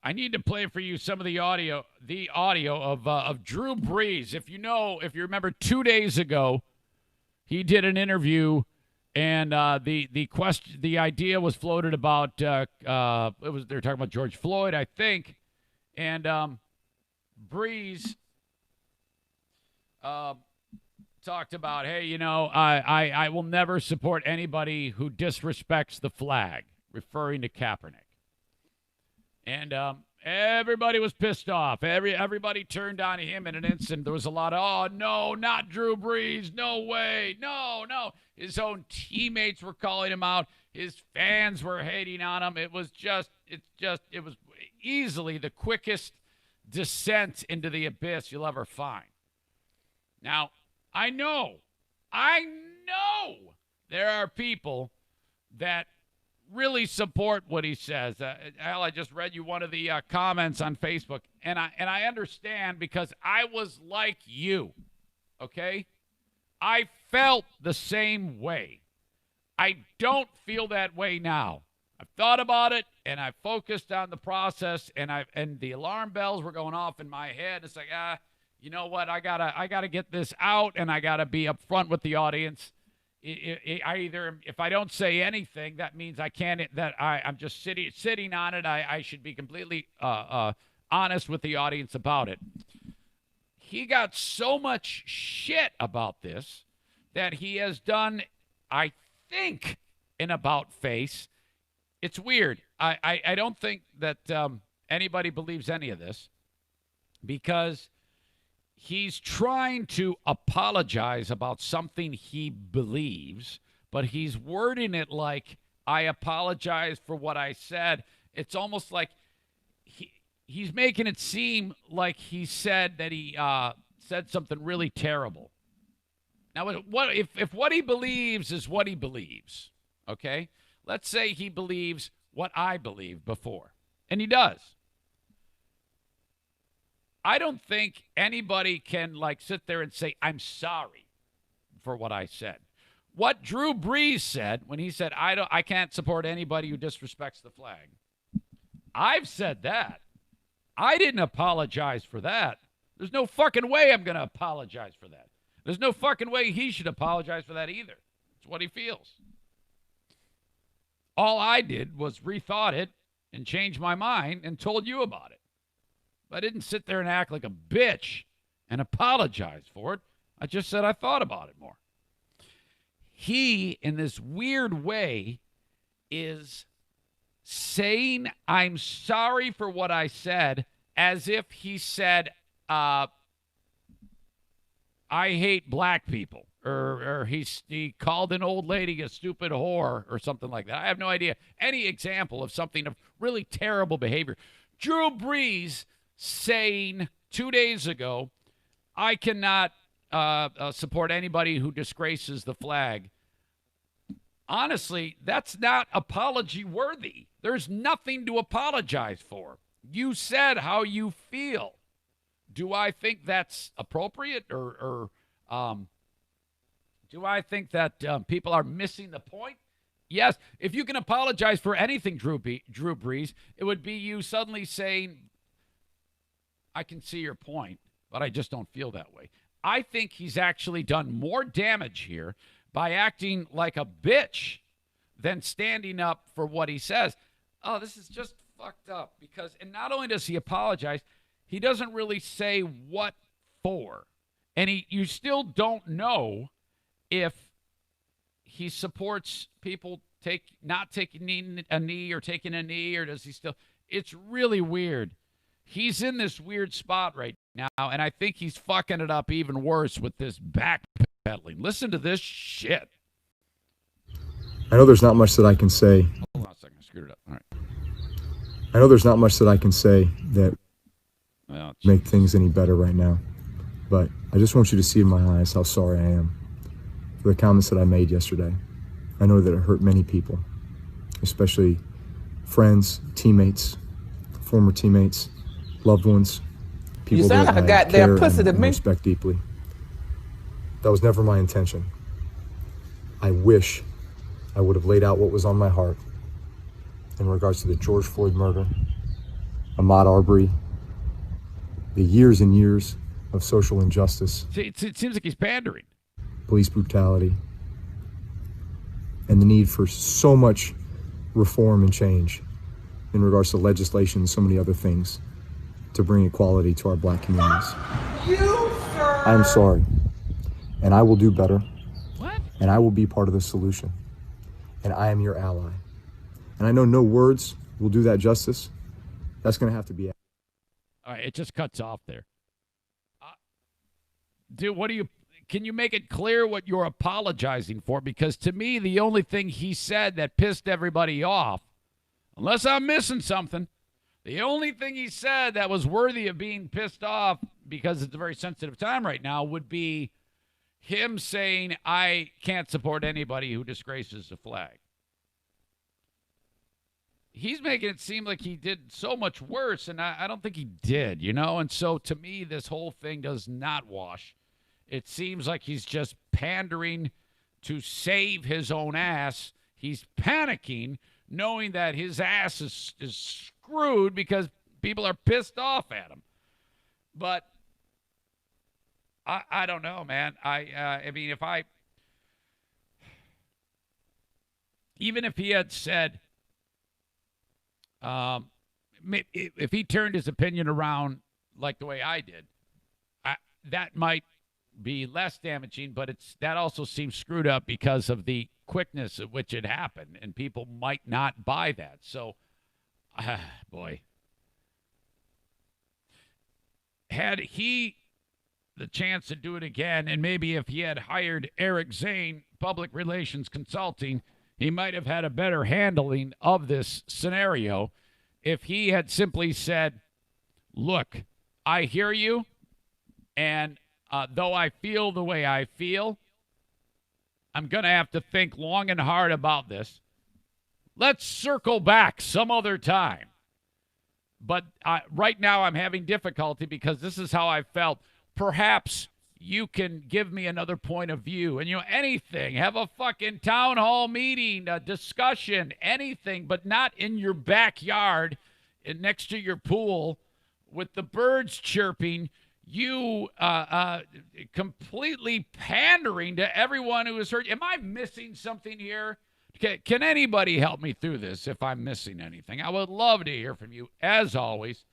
I need to play for you some of the audio of Drew Brees. If you remember 2 days ago, he did an interview, and the idea was floated about they were talking about George Floyd, I think, and Brees talked about, hey, I will never support anybody who disrespects the flag, referring to Kaepernick. And everybody was pissed off. Everybody turned on him in an instant. There was a lot of, oh, no, not Drew Brees. No way. No. His own teammates were calling him out. His fans were hating on him. It was easily the quickest descent into the abyss you'll ever find. Now, I know there are people that really support what he says. Al, I just read you one of the comments on Facebook, and I understand because I was like you, okay? I felt the same way. I don't feel that way now. I've thought about it, and I focused on the process, and the alarm bells were going off in my head. It's like, you know what? I gotta get this out, and I gotta be upfront with the audience. If I don't say anything, that means I can't. I'm just sitting on it. I should be completely honest with the audience about it. He got so much shit about this that he has done, I think, an about face. It's weird. I don't think that anybody believes any of this because he's trying to apologize about something he believes, but he's wording it like, I apologize for what I said. It's almost like he's making it seem like he said that he said something really terrible. Now, if what he believes is what he believes, okay? Let's say he believes what I believed before, and he does. I don't think anybody can sit there and say, I'm sorry for what I said. What Drew Brees said when he said, I can't support anybody who disrespects the flag. I've said that. I didn't apologize for that. There's no fucking way I'm going to apologize for that. There's no fucking way he should apologize for that either. It's what he feels. All I did was rethought it and change my mind and told you about it. I didn't sit there and act like a bitch and apologize for it. I just said I thought about it more. He, in this weird way, is saying I'm sorry for what I said as if he said, I hate black people. Or he called an old lady a stupid whore or something like that. I have no idea. Any example of something of really terrible behavior. Drew Brees saying 2 days ago, I cannot support anybody who disgraces the flag. Honestly, that's not apology worthy. There's nothing to apologize for. You said how you feel. Do I think that's appropriate or do I think that people are missing the point? Yes. If you can apologize for anything, Drew Brees, it would be you suddenly saying, I can see your point, but I just don't feel that way. I think he's actually done more damage here by acting like a bitch than standing up for what he says. Oh, this is just fucked up because, and not only does he apologize, he doesn't really say what for. And you still don't know if he supports people not taking a knee or taking a knee, or does he still? It's really weird. He's in this weird spot right now, and I think he's fucking it up even worse with this backpedaling. Listen to this shit. I know there's not much that I can say. Hold on a second. I screwed it up. All right. I know there's not much that I can say that Well, make things any better right now. But I just want you to see in my eyes how sorry I am for the comments that I made yesterday. I know that it hurt many people, especially friends, teammates, former teammates, loved ones, people sound that like a I goddamn care pussy to and me. respect deeply. That was never my intention. I wish I would have laid out what was on my heart in regards to the George Floyd murder, Ahmaud Arbery, the years and years of social injustice, see, it seems like he's pandering. police brutality, and the need for so much reform and change in regards to legislation and so many other things to bring equality to our black communities. I am sorry, and I will do better, What? and I will be part of the solution, and I am your ally. And I know no words will do that justice. That's going to have to be. All right, it just cuts off there. Dude, can you make it clear what you're apologizing for? Because to me, the only thing he said that pissed everybody off, unless I'm missing something, the only thing he said that was worthy of being pissed off, because it's a very sensitive time right now, would be him saying, I can't support anybody who disgraces the flag. He's making it seem like he did so much worse, and I don't think he did, you know? And so to me, this whole thing does not wash. It seems like he's just pandering to save his own ass. He's panicking, knowing that his ass is screwed because people are pissed off at him. But I don't know, man. I mean, even if he had said, if he turned his opinion around like the way I did, that might be less damaging, but that also seems screwed up because of the quickness at which it happened, and people might not buy that. So, boy. Had he the chance to do it again, and maybe if he had hired Eric Zane, public relations consulting, he might have had a better handling of this scenario if he had simply said, look, I hear you, and though I feel the way I feel, I'm going to have to think long and hard about this. Let's circle back some other time. But right now I'm having difficulty because this is how I felt. Perhaps you can give me another point of view. And, anything. Have a fucking town hall meeting, a discussion, anything, but not in your backyard next to your pool with the birds chirping, you completely pandering to everyone who is hurt. Am I missing something here? Can anybody help me through this if I'm missing anything? I would love to hear from you, as always,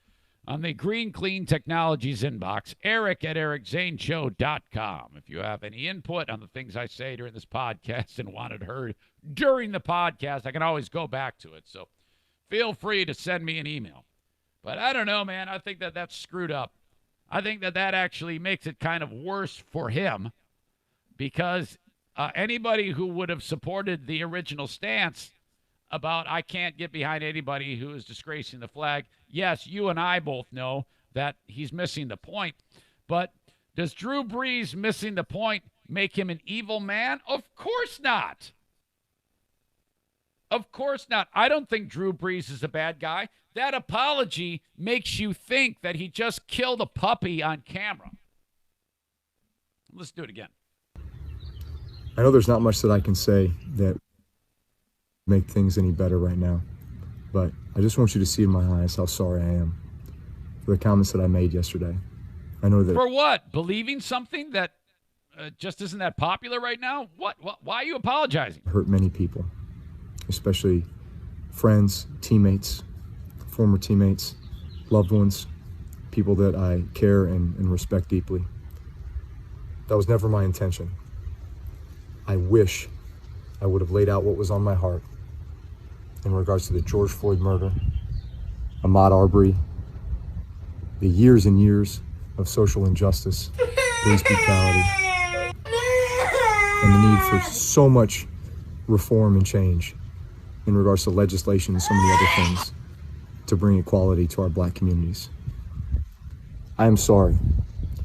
on the Green Clean Technologies inbox, eric@ericzaneshow.com. If you have any input on the things I say during this podcast and want it heard during the podcast, I can always go back to it. So feel free to send me an email. But I don't know, man. I think that's screwed up. I think that actually makes it kind of worse for him because anybody who would have supported the original stance about I can't get behind anybody who is disgracing the flag, yes, you and I both know that he's missing the point. But does Drew Brees missing the point make him an evil man? Of course not. Of course not. I don't think Drew Brees is a bad guy. That apology makes you think that he just killed a puppy on camera. Let's do it again. I know there's not much that I can say that make things any better right now, but I just want you to see in my eyes how sorry I am for the comments that I made yesterday. I know that. For what? Believing something that just isn't that popular right now? What? Why are you apologizing? Hurt many people, especially friends, teammates, former teammates, loved ones, people that I care and respect deeply. That was never my intention. I wish I would have laid out what was on my heart in regards to the George Floyd murder, Ahmaud Arbery, the years and years of social injustice, police brutality, and the need for so much reform and change in regards to legislation and so many other things to bring equality to our black communities. I am sorry.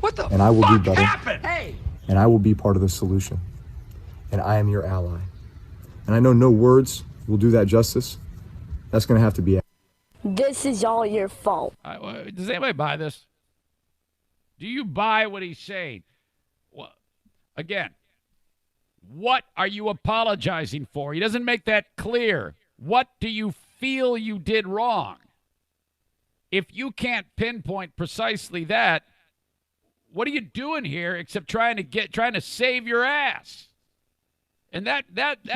What the And I will do fuck better. happened? Hey! And I will be part of the solution. And I am your ally. And I know no words will do that justice. That's going to have to be. This is all your fault. Does anybody buy this? Do you buy what he's saying? Well, again, what are you apologizing for? He doesn't make that clear. What do you feel you did wrong? If you can't pinpoint precisely that, what are you doing here except trying to save your ass? And that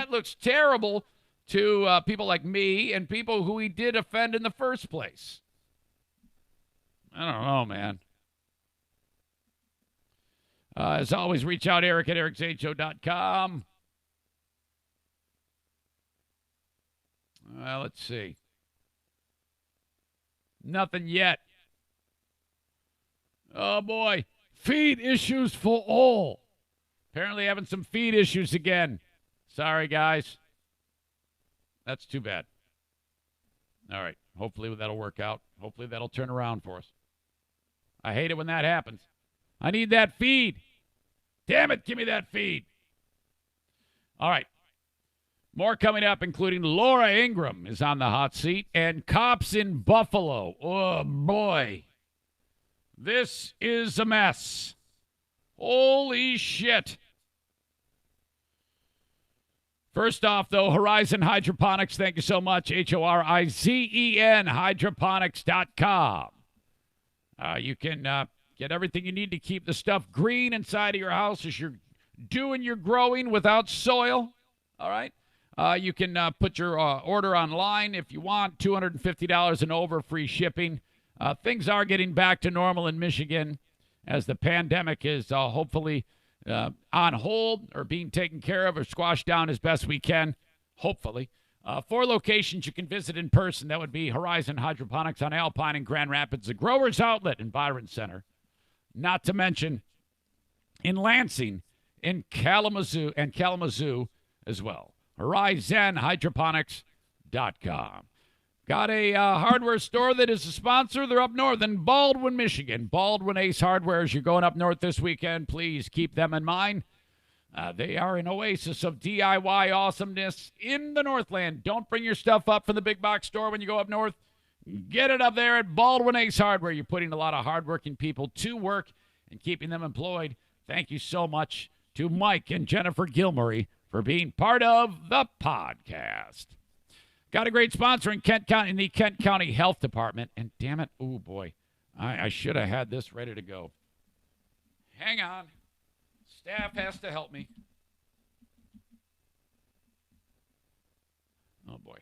looks terrible to people like me and people who he did offend in the first place. I don't know, man. As always, reach out, Eric at ericzaneshow.com. Let's see. Nothing yet. Oh, boy. Feed issues for all. Apparently having some feed issues again. Sorry, guys. That's too bad. All right. Hopefully that'll work out. Hopefully that'll turn around for us. I hate it when that happens. I need that feed. Damn it, give me that feed. All right. More coming up, including Laura Ingraham is on the hot seat and cops in Buffalo. Oh, boy. This is a mess. Holy shit. First off, though, Horizon Hydroponics, thank you so much. Horizen, hydroponics.com. You can get everything you need to keep the stuff green inside of your house as you're doing your growing without soil. All right? You can put your order online if you want, $250 and over, free shipping. Things are getting back to normal in Michigan as the pandemic is hopefully on hold or being taken care of or squashed down as best we can, hopefully. 4 locations you can visit in person. That would be Horizon Hydroponics on Alpine and Grand Rapids, the Growers Outlet in Byron Center. Not to mention in Lansing, in Kalamazoo as well. HorizonHydroponics.com. Got a hardware store that is a sponsor. They're up north in Baldwin, Michigan. Baldwin Ace Hardware. As you're going up north this weekend, please keep them in mind. They are an oasis of DIY awesomeness in the Northland. Don't bring your stuff up from the big box store when you go up north. Get it up there at Baldwin Ace Hardware. You're putting a lot of hardworking people to work and keeping them employed. Thank you so much to Mike and Jennifer Gilmurray for being part of the podcast. Got a great sponsor in Kent County, in the Kent County Health Department. And damn it, oh boy, I should have had this ready to go. Hang on. Staff has to help me. Oh boy.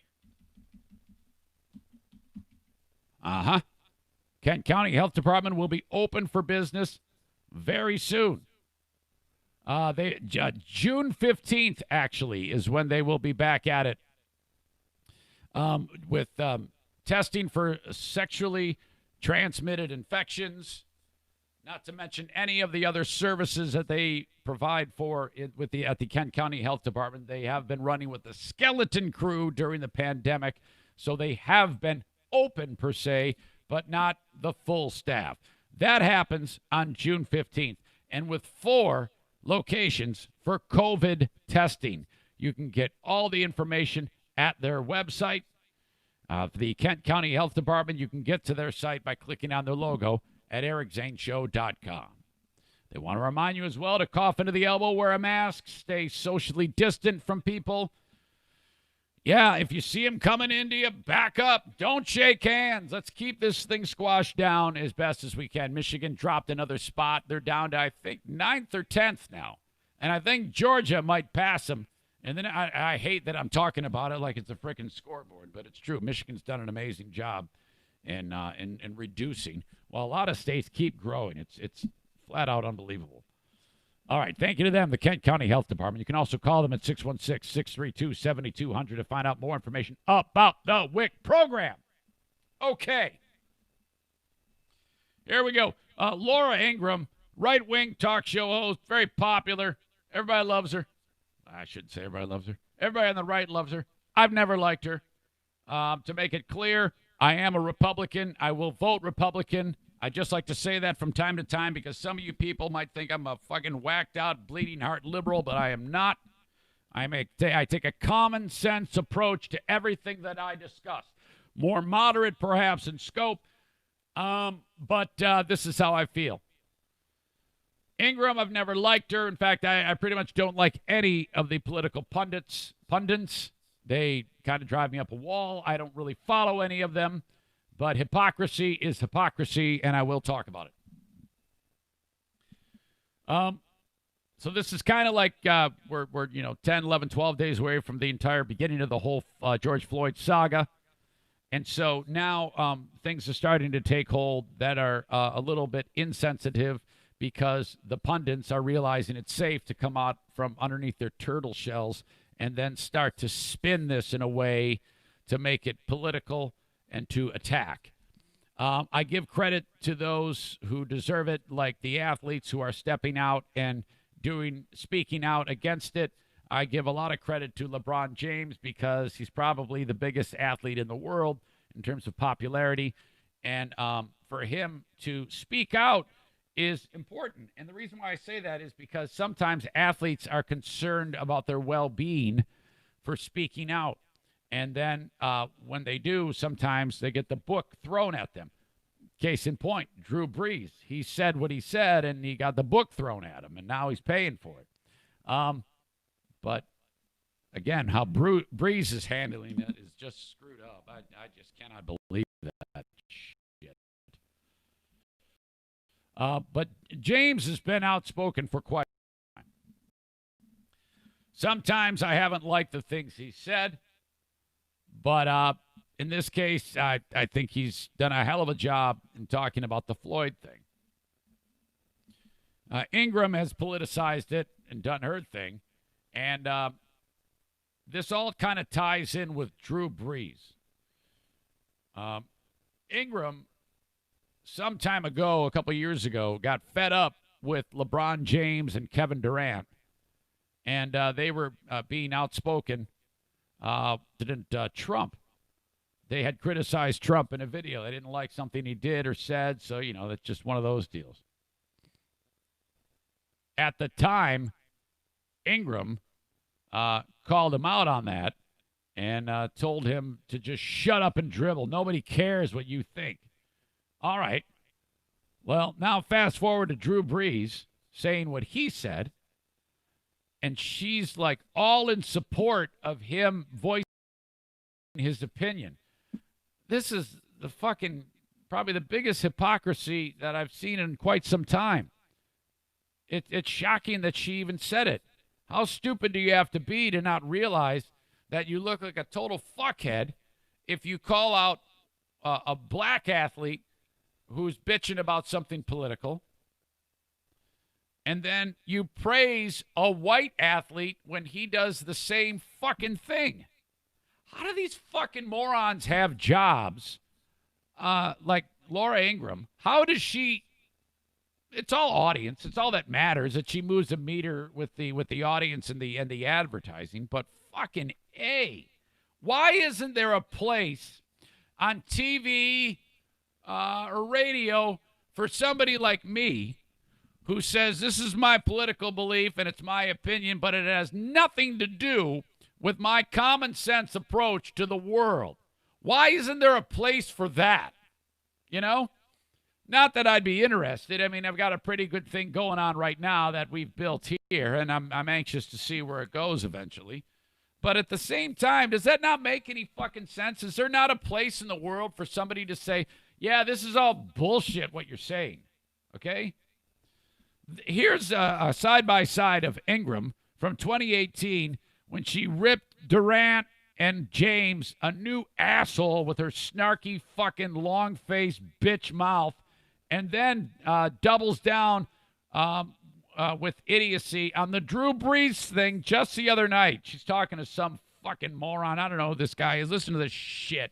Kent County Health Department will be open for business very soon. June 15th, actually, is when they will be back at it with testing for sexually transmitted infections, not to mention any of the other services that they provide for at the Kent County Health Department. They have been running with the skeleton crew during the pandemic, so they have been open per se, but not the full staff. That happens on June 15th, and with 4 locations for COVID testing. You can get all the information at their website. The Kent County Health Department, you can get to their site by clicking on their logo at ericzaneshow.com. They want to remind you as well to cough into the elbow, wear a mask, stay socially distant from people. Yeah, if you see them coming into you, back up. Don't shake hands. Let's keep this thing squashed down as best as we can. Michigan dropped another spot. They're down to, I think, 9th or 10th now. And I think Georgia might pass them. And then I hate that I'm talking about it like it's a freaking scoreboard, but it's true. Michigan's done an amazing job in reducing, while a lot of states keep growing. It's flat out unbelievable. All right, thank you to them, the Kent County Health Department. You can also call them at 616-632-7200 to find out more information about the WIC program. Okay. Here we go. Laura Ingraham, right-wing talk show host, very popular. Everybody loves her. I shouldn't say everybody loves her. Everybody on the right loves her. I've never liked her. To make it clear, I am a Republican. I will vote Republican I just like to say that from time to time because some of you people might think I'm a fucking whacked out, bleeding heart liberal, but I am not. I take a common sense approach to everything that I discuss. More moderate, perhaps, in scope, but this is how I feel. Ingraham, I've never liked her. In fact, I pretty much don't like any of the political pundits. They kind of drive me up a wall. I don't really follow any of them. But hypocrisy is hypocrisy, and I will talk about it. So this is kind of like we're 10, 11, 12 days away from the entire beginning of the whole George Floyd saga. And so now things are starting to take hold that are a little bit insensitive because the pundits are realizing it's safe to come out from underneath their turtle shells and then start to spin this in a way to make it political and to attack. I give credit to those who deserve it, like the athletes who are stepping out and speaking out against it. I give a lot of credit to LeBron James because he's probably the biggest athlete in the world in terms of popularity. And for him to speak out is important. And the reason why I say that is because sometimes athletes are concerned about their well-being for speaking out. And then when they do, sometimes they get the book thrown at them. Case in point, Drew Brees. He said what he said, and he got the book thrown at him, and now he's paying for it. But, again, how Brees is handling it is just screwed up. I just cannot believe that shit. But James has been outspoken for quite some time. Sometimes I haven't liked the things he said. But in this case, I think he's done a hell of a job in talking about the Floyd thing. Ingraham has politicized it and done her thing. And this all kind of ties in with Drew Brees. Ingraham, some time ago, a couple years ago, got fed up with LeBron James and Kevin Durant. And they were being outspoken. Trump. They had criticized Trump in a video. They didn't like something he did or said, so, that's just one of those deals. At the time, Ingraham called him out on that and told him to just shut up and dribble. Nobody cares what you think. All right. Well, now fast forward to Drew Brees saying what he said. And she's like all in support of him voicing his opinion. This is the fucking probably the biggest hypocrisy that I've seen in quite some time. It's shocking that she even said it. How stupid do you have to be to not realize that you look like a total fuckhead if you call out a black athlete who's bitching about something political? And then you praise a white athlete when he does the same fucking thing. How do these fucking morons have jobs like Laura Ingraham? How does she? It's all audience. It's all that matters that she moves a meter with the audience and the advertising. But fucking A, why isn't there a place on TV or radio for somebody like me who says this is my political belief and it's my opinion, but it has nothing to do with my common sense approach to the world? Why isn't there a place for that? Not that I'd be interested. I mean, I've got a pretty good thing going on right now that we've built here, and I'm anxious to see where it goes eventually. But at the same time, does that not make any fucking sense? Is there not a place in the world for somebody to say, yeah, this is all bullshit what you're saying, okay? Here's a side-by-side of Ingraham from 2018 when she ripped Durant and James a new asshole with her snarky fucking long-faced bitch mouth, and then doubles down with idiocy on the Drew Brees thing just the other night. She's talking to some fucking moron. I don't know who this guy is. Listen to this shit.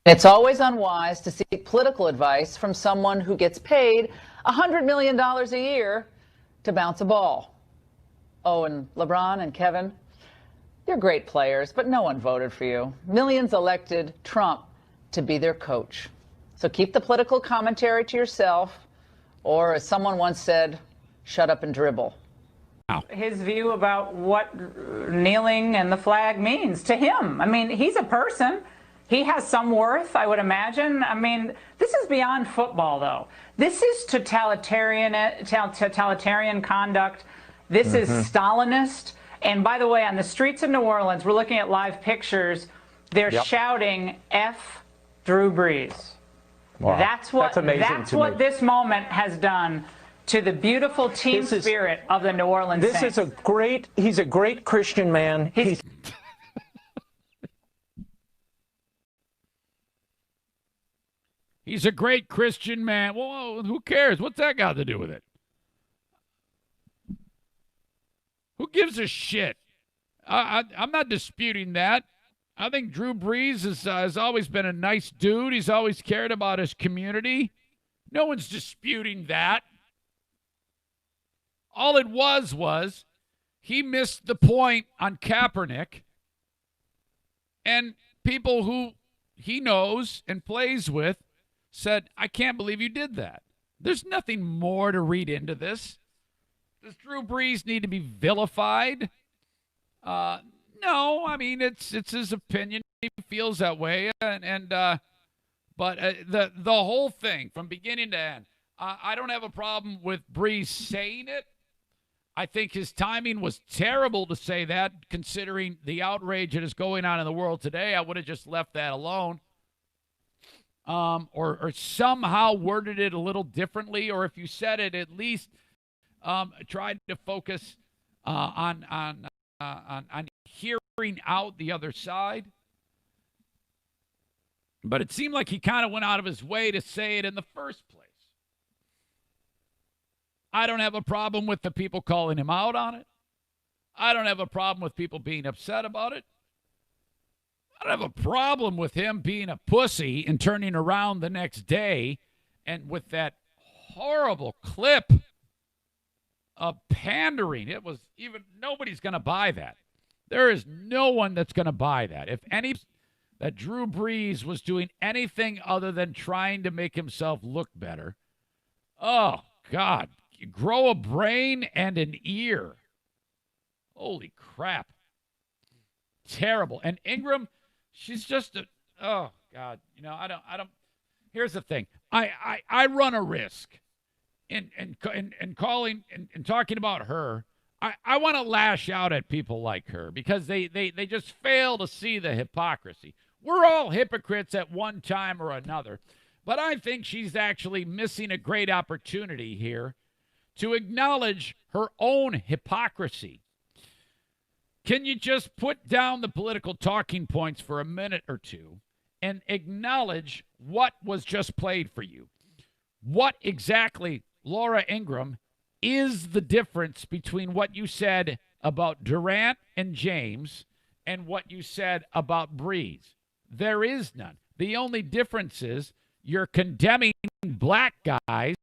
It's always unwise to seek political advice from someone who gets paid $100 million a year to bounce a ball. Oh, and LeBron and Kevin, you're great players, but no one voted for you. Millions elected Trump to be their coach. So So keep the political commentary to yourself, or as someone once said, shut up and dribble. His view about what kneeling and the flag means to him. I mean, he's a person. He has some worth, I would imagine. I mean, this is beyond football, though. This is totalitarian conduct. This is Stalinist. And by the way, on the streets of New Orleans, we're looking at live pictures. They're shouting, F Drew Brees. Wow. That's what this moment has done to the beautiful team spirit of the New Orleans Saints. He's a great Christian man. He's a great Christian man. Well, who cares? What's that got to do with it? Who gives a shit? I'm not disputing that. I think Drew Brees has always been a nice dude. He's always cared about his community. No one's disputing that. All it was he missed the point on Kaepernick, and people who he knows and plays with said, I can't believe you did that. There's nothing more to read into this. Does Drew Brees need to be vilified? No, I mean, it's his opinion. He feels that way. But the whole thing from beginning to end, I don't have a problem with Brees saying it. I think his timing was terrible to say that, considering the outrage that is going on in the world today. I would have just left that alone. Or somehow worded it a little differently, or if you said it, at least tried to focus on hearing out the other side. But it seemed like he kind of went out of his way to say it in the first place. I don't have a problem with the people calling him out on it. I don't have a problem with people being upset about it. I don't have a problem with him being a pussy and turning around the next day and with that horrible clip of pandering. It was even, nobody's going to buy that. There is no one that's going to buy that. If any, that Drew Brees was doing anything other than trying to make himself look better, oh, God, you grow a brain and an ear. Holy crap. Terrible. And Ingram, she's just a, oh, God. You know, I don't, here's the thing. I run a risk in calling and talking about her. I want to lash out at people like her because they just fail to see the hypocrisy. We're all hypocrites at one time or another, but I think she's actually missing a great opportunity here to acknowledge her own hypocrisy. Can you just put down the political talking points for a minute or two and acknowledge what was just played for you? What exactly, Laura Ingraham, is the difference between what you said about Durant and James and what you said about Brees? There is none. The only difference is you're condemning black guys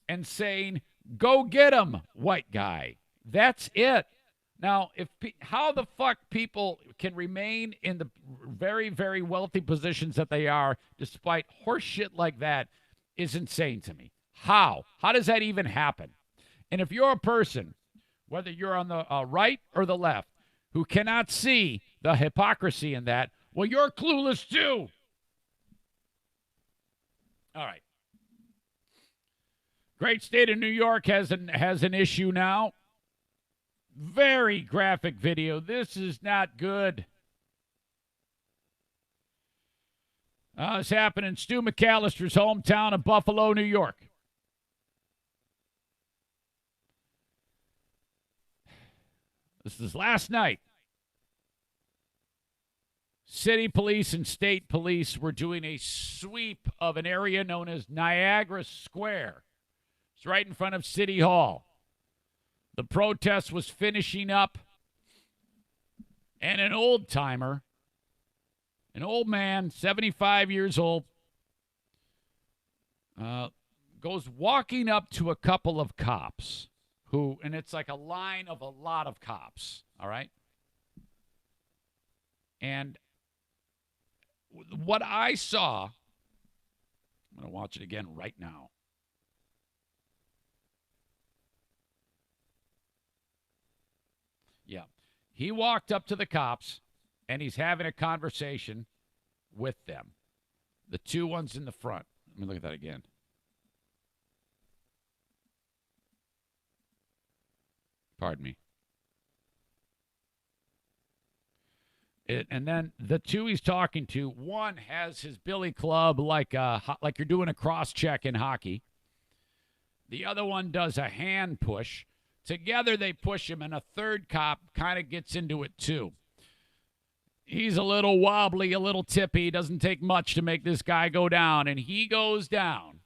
and saying, go get 'em, white guy. That's it. Now, how the fuck people can remain in the very, very wealthy positions that they are despite horse shit like that is insane to me. How? How does that even happen? And if you're a person, whether you're on the right or the left, who cannot see the hypocrisy in that, well, you're clueless too. All right. Great state of New York has an issue now. Very graphic video. This is not good. This happened in Stu McAllister's hometown of Buffalo, New York. This is last night. City police and state police were doing a sweep of an area known as Niagara Square. It's right in front of City Hall. The protest was finishing up, and an old-timer, an old man, 75 years old, goes walking up to a couple of cops who, and it's like a line of a lot of cops, all right? And what I saw I'm going to watch it again right now. Yeah. He walked up to the cops, and he's having a conversation with them. The two ones in the front. Let me look at that again. Pardon me. And then the two he's talking to, one has his billy club like you're doing a cross check in hockey. The other one does a hand push. Together they push him, and a third cop kind of gets into it too. He's a little wobbly, a little tippy. It doesn't take much to make this guy go down, and he goes down,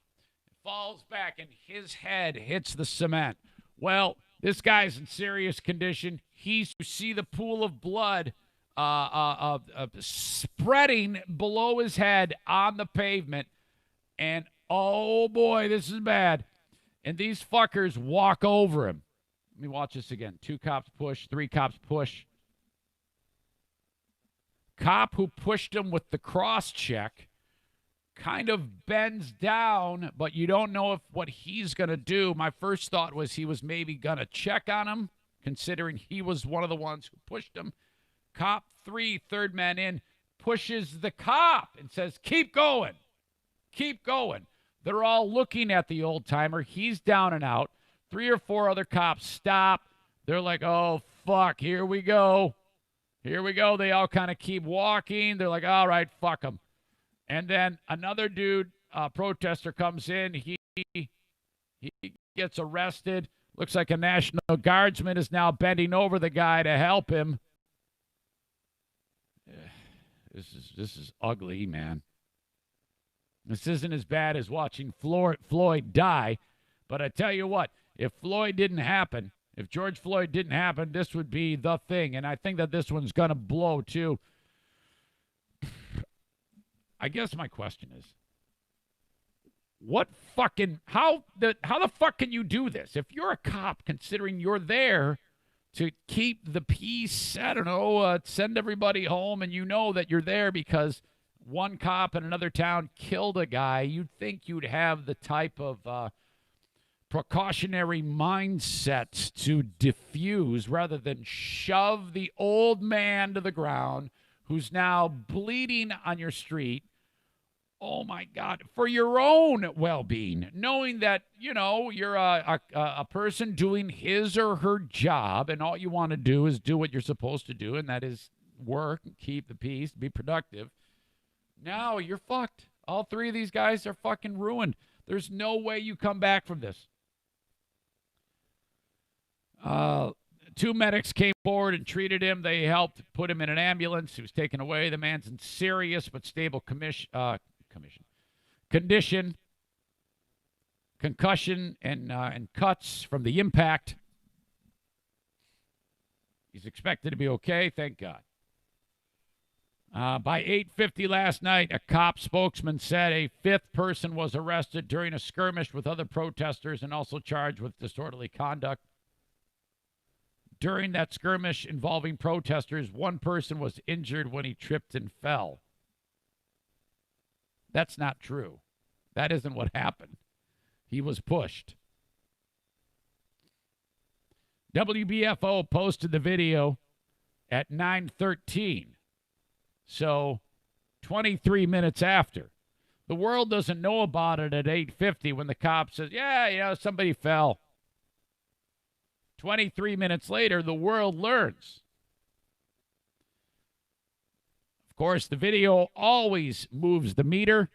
falls back, and his head hits the cement. Well, this guy's in serious condition. You see the pool of blood spreading below his head on the pavement, and oh boy, this is bad. And these fuckers walk over him. Let me watch this again. 2 cops push, 3 cops push. Cop who pushed him with the cross check kind of bends down, but you don't know if what he's going to do. My first thought was he was maybe going to check on him, considering he was one of the ones who pushed him. Cop 3, third man in, pushes the cop and says, keep going. Keep going. They're all looking at the old-timer. He's down and out. 3 or 4 other cops stop. They're like, oh, fuck, here we go. Here we go. They all kind of keep walking. They're like, all right, fuck them. And then another dude, protester, comes in. He gets arrested. Looks like a National Guardsman is now bending over the guy to help him. This is ugly, man. This isn't as bad as watching Floyd die, but I tell you what, if Floyd didn't happen, if George Floyd didn't happen, this would be the thing, and I think that this one's going to blow too. I guess my question is, how the fuck can you do this? If you're a cop, considering you're there to keep the peace, I don't know, send everybody home, and you know that you're there because one cop in another town killed a guy, you'd think you'd have the type of precautionary mindset to diffuse rather than shove the old man to the ground who's now bleeding on your street. Oh, my God, for your own well-being, knowing that, you know, you're a person doing his or her job, and all you want to do is do what you're supposed to do, and that is work, keep the peace, be productive. Now you're fucked. All 3 of these guys are fucking ruined. There's no way you come back from this. 2 medics came forward and treated him. They helped put him in an ambulance. He was taken away. The man's in serious but stable condition, concussion, and cuts from the impact. He's expected to be okay, thank God. By 8:50 last night, a cop spokesman said a 5th person was arrested during a skirmish with other protesters and also charged with disorderly conduct. During that skirmish involving protesters, 1 person was injured when he tripped and fell. That's not true. That isn't what happened. He was pushed. WBFO posted the video at 9:13. So 23 minutes after. The world doesn't know about it at 8:50 when the cop says, yeah, you know, somebody fell. 23 minutes later, the world learns. Of course, the video always moves the meter.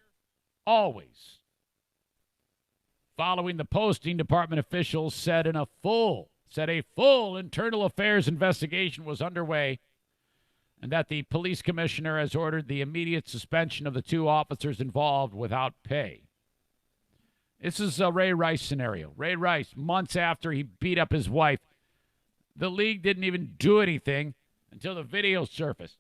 Always. Following the posting, department officials said a full internal affairs investigation was underway, and that the police commissioner has ordered the immediate suspension of the 2 officers involved without pay. This is a Ray Rice scenario. Ray Rice, months after he beat up his wife, the league didn't even do anything until the video surfaced.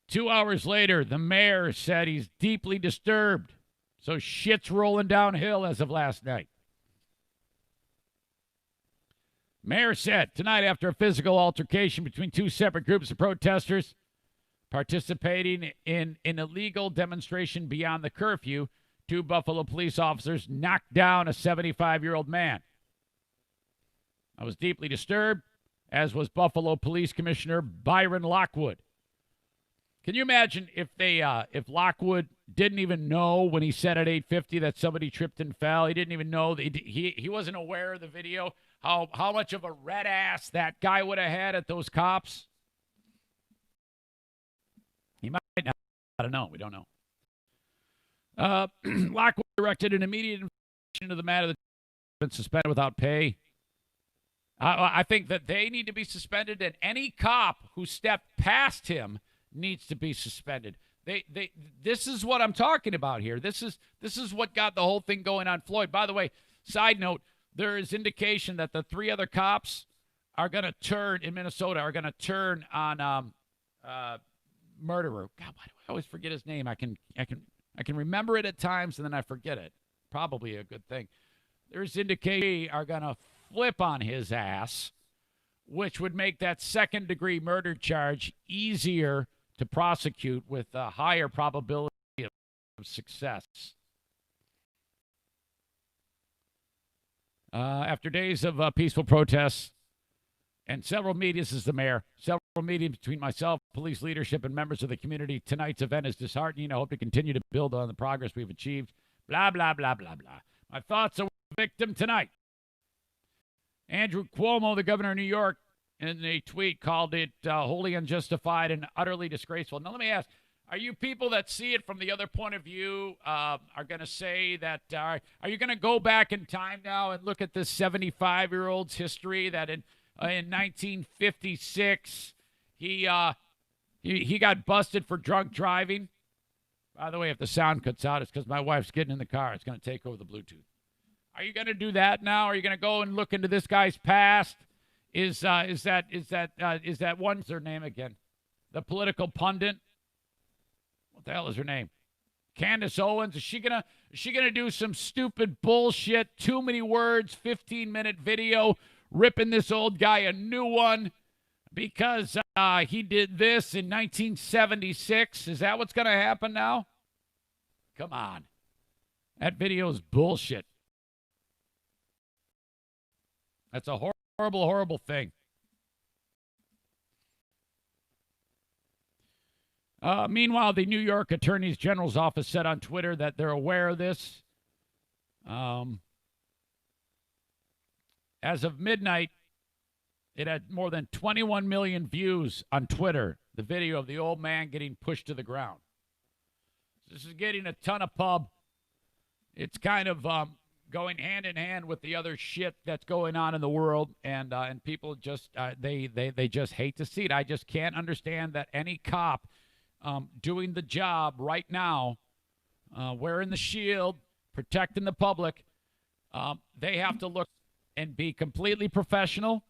2 hours later, the mayor said he's deeply disturbed. So shit's rolling downhill as of last night. Mayor said tonight, after a physical altercation between 2 separate groups of protesters, participating in an illegal demonstration beyond the curfew. 2 Buffalo police officers knocked down a 75-year-old man. I was deeply disturbed, as was Buffalo Police Commissioner Byron Lockwood. Can you imagine if Lockwood didn't even know when he said at 8:50 that somebody tripped and fell? He didn't even know. He wasn't aware of the video, how much of a red ass that guy would have had at those cops? He might not. I don't know. We don't know. Lockwood directed an immediate investigation into the matter that's been suspended without pay. I think that they need to be suspended, and any cop who stepped past him needs to be suspended. This is what I'm talking about here. This is what got the whole thing going on Floyd. By the way, side note, there is indication that the 3 other cops are going to turn in Minnesota on murderer. God, why do I always forget his name? I can remember it at times and then I forget it. Probably a good thing. There's indication they are going to flip on his ass, which would make that second-degree murder charge easier to prosecute with a higher probability of success. After days of peaceful protests and several meetings, as the mayor, several meetings between myself, police leadership, and members of the community, tonight's event is disheartening. I hope to continue to build on the progress we've achieved. Blah, blah, blah, blah, blah. My thoughts are with the victim tonight. Andrew Cuomo, the governor of New York, in a tweet called it wholly unjustified and utterly disgraceful. Now, let me ask, are you people that see it from the other point of view are going to say that, are you going to go back in time now and look at this 75-year-old's history that in 1956 he got busted for drunk driving? By the way, if the sound cuts out, it's because my wife's getting in the car. It's going to take over the Bluetooth. Are you going to do that now? Are you going to go and look into this guy's past? Is that one's their name again? The political pundit. What the hell is her name? Candace Owens. Is she gonna do some stupid bullshit? Too many words. 15-minute video ripping this old guy a new one because he did this in 1976. Is that what's gonna happen now? Come on. That video is bullshit. That's a horrible, horrible thing. Meanwhile, the New York Attorney General's office said on Twitter that they're aware of this. As of midnight, it had more than 21 million views on Twitter, the video of the old man getting pushed to the ground. This is getting a ton of pub. It's kind of going hand in hand with the other shit that's going on in the world, and people just they just hate to see it. I just can't understand that any cop doing the job right now, wearing the shield, protecting the public, they have to look and be completely professional,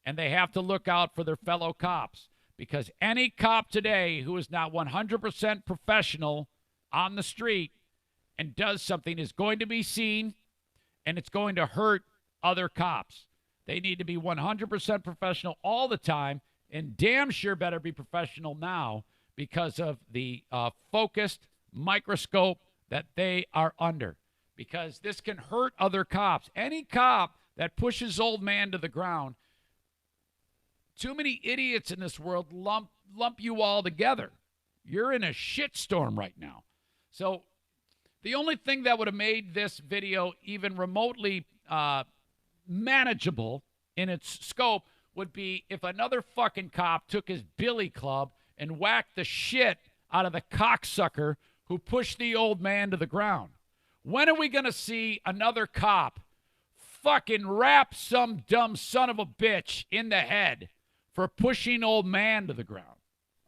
and they have to look out for their fellow cops, because any cop today who is not 100% professional on the street and does something is going to be seen, and it's going to hurt other cops. They need to be 100% professional all the time, and damn sure better be professional now because of the focused microscope that they are under, because this can hurt other cops. Any cop that pushes old man to the ground, too many idiots in this world lump you all together. You're in a shitstorm right now. So the only thing that would have made this video even remotely manageable in its scope would be if another fucking cop took his billy club and whacked the shit out of the cocksucker who pushed the old man to the ground. When are we going to see another cop fucking rap some dumb son of a bitch in the head for pushing old man to the ground?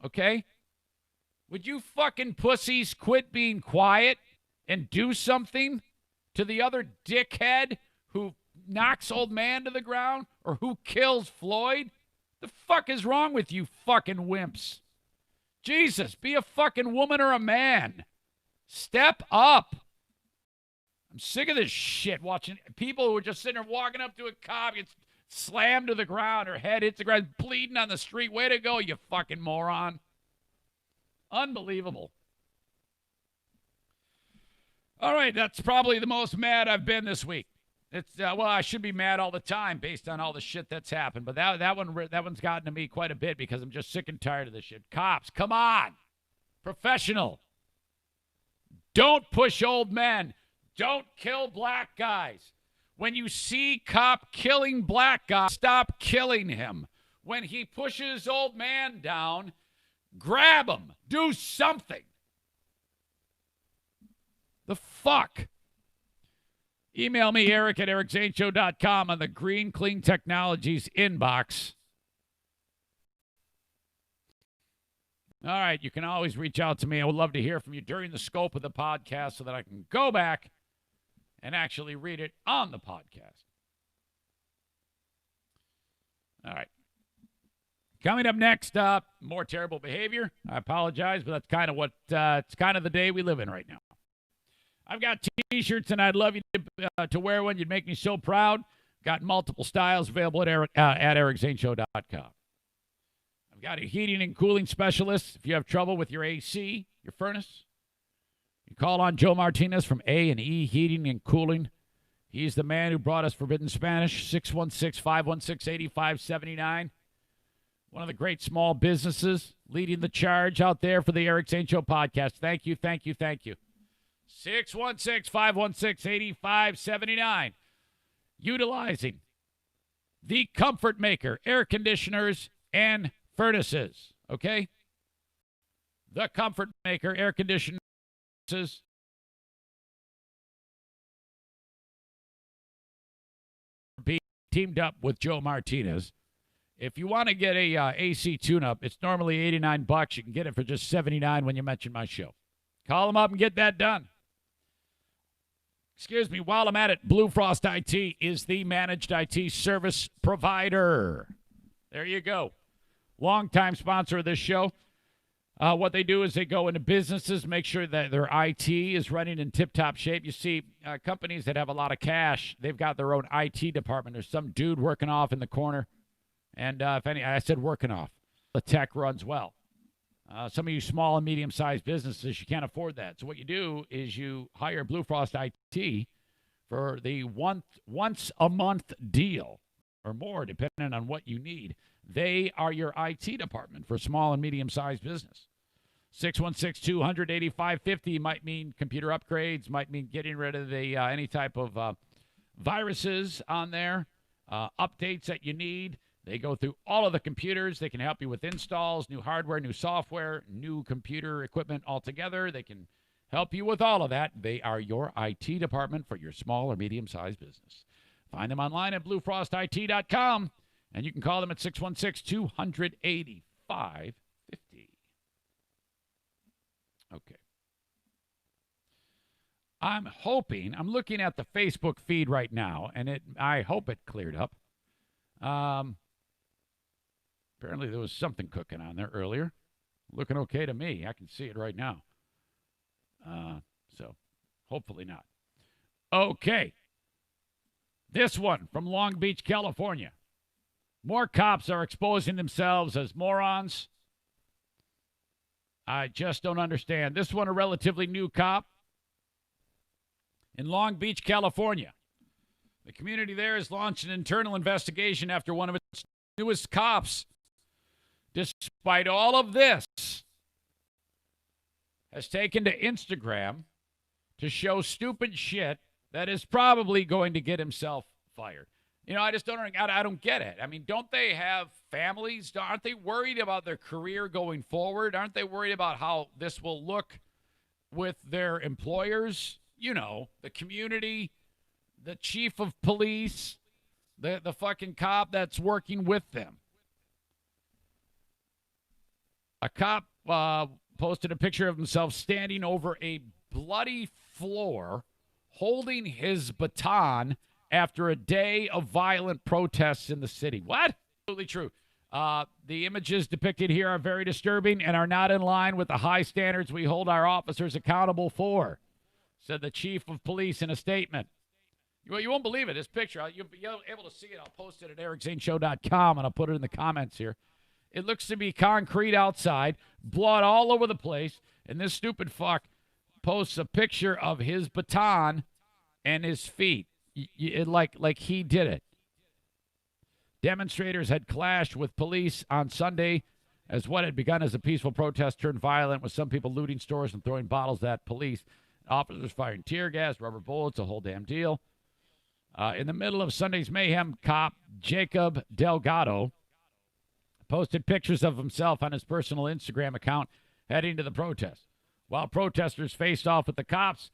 Okay? Would you fucking pussies quit being quiet and do something to the other dickhead who knocks old man to the ground or who kills Floyd? The fuck is wrong with you fucking wimps? Jesus, be a fucking woman or a man. Step up. I'm sick of this shit, watching people who are just sitting there walking up to a cop, gets slammed to the ground, her head hits the ground, bleeding on the street. Way to go, you fucking moron. Unbelievable. All right, that's probably the most mad I've been this week. It's well, I should be mad all the time based on all the shit that's happened, but that one's gotten to me quite a bit because I'm just sick and tired of this shit. Cops, come on, professional. Don't push old men. Don't kill black guys. When you see cop killing black guys, stop killing him. When he pushes old man down, grab him. Do something. The fuck? Email me, Eric at ericzaneshow.com on the Green Clean Technologies inbox. All right, you can always reach out to me. I would love to hear from you during the scope of the podcast so that I can go back and actually read it on the podcast. All right. Coming up next, more terrible behavior. I apologize, but that's kind of it's kind of the day we live in right now. I've got T-shirts, and I'd love you to wear one. You'd make me so proud. Got multiple styles available at ericzaneshow.com. I've got a heating and cooling specialist. If you have trouble with your AC, your furnace, you call on Joe Martinez from A&E Heating and Cooling. He's the man who brought us Forbidden Spanish, 616-516-8579. One of the great small businesses leading the charge out there for the Eric Zane Show podcast. Thank you, thank you, thank you. 616-516-8579. Utilizing the Comfort Maker air conditioners and furnaces, okay? The Comfort Maker air conditioners. Be teamed up with Joe Martinez. If you want to get a AC tune-up, it's normally $89. You can get it for just $79 when you mention my show. Call them up and get that done. Excuse me, while I'm at it, Blue Frost IT is the managed IT service provider. There you go. Longtime sponsor of this show. What they do is they go into businesses, make sure that their IT is running in tip-top shape. You see, companies that have a lot of cash, they've got their own IT department. There's some dude working off in the corner. And I said working off. The tech runs well. Some of you small and medium-sized businesses, you can't afford that. So what you do is you hire Blue Frost IT for the once-a-month deal or more, depending on what you need. They are your IT department for small and medium-sized business. 616-200-8550 might mean computer upgrades, might mean getting rid of the any type of viruses on there, updates that you need. They go through all of the computers. They can help you with installs, new hardware, new software, new computer equipment altogether. They can help you with all of that. They are your IT department for your small or medium-sized business. Find them online at bluefrostit.com, and you can call them at 616-200-8550. Okay. I'm looking at the Facebook feed right now, and I hope it cleared up. Apparently there was something cooking on there earlier. Looking okay to me. I can see it right now. So hopefully not. Okay. This one from Long Beach, California. More cops are exposing themselves as morons. I just don't understand. This one, a relatively new cop in Long Beach, California. The community there has launched an internal investigation after one of its newest cops, despite all of this, has taken to Instagram to show stupid shit that is probably going to get himself fired. You know, I don't get it. I mean, don't they have families? Aren't they worried about their career going forward? Aren't they worried about how this will look with their employers? You know, the community, the chief of police, the fucking cop that's working with them. A cop posted a picture of himself standing over a bloody floor, holding his baton after a day of violent protests in the city. What? Absolutely true. The images depicted here are very disturbing and are not in line with the high standards we hold our officers accountable for, said the chief of police in a statement. Well, you won't believe it. This picture, you'll be able to see it. I'll post it at ericzaneshow.com, and I'll put it in the comments here. It looks to be concrete outside. blood all over the place, and this stupid fuck posts a picture of his baton and his feet, like he did it. Demonstrators had clashed with police on Sunday as what had begun as a peaceful protest turned violent, with some people looting stores and throwing bottles at police. Officers firing tear gas, rubber bullets, a whole damn deal. In the middle of Sunday's mayhem, cop Jacob Delgado posted pictures of himself on his personal Instagram account heading to the protest. While protesters faced off with the cops,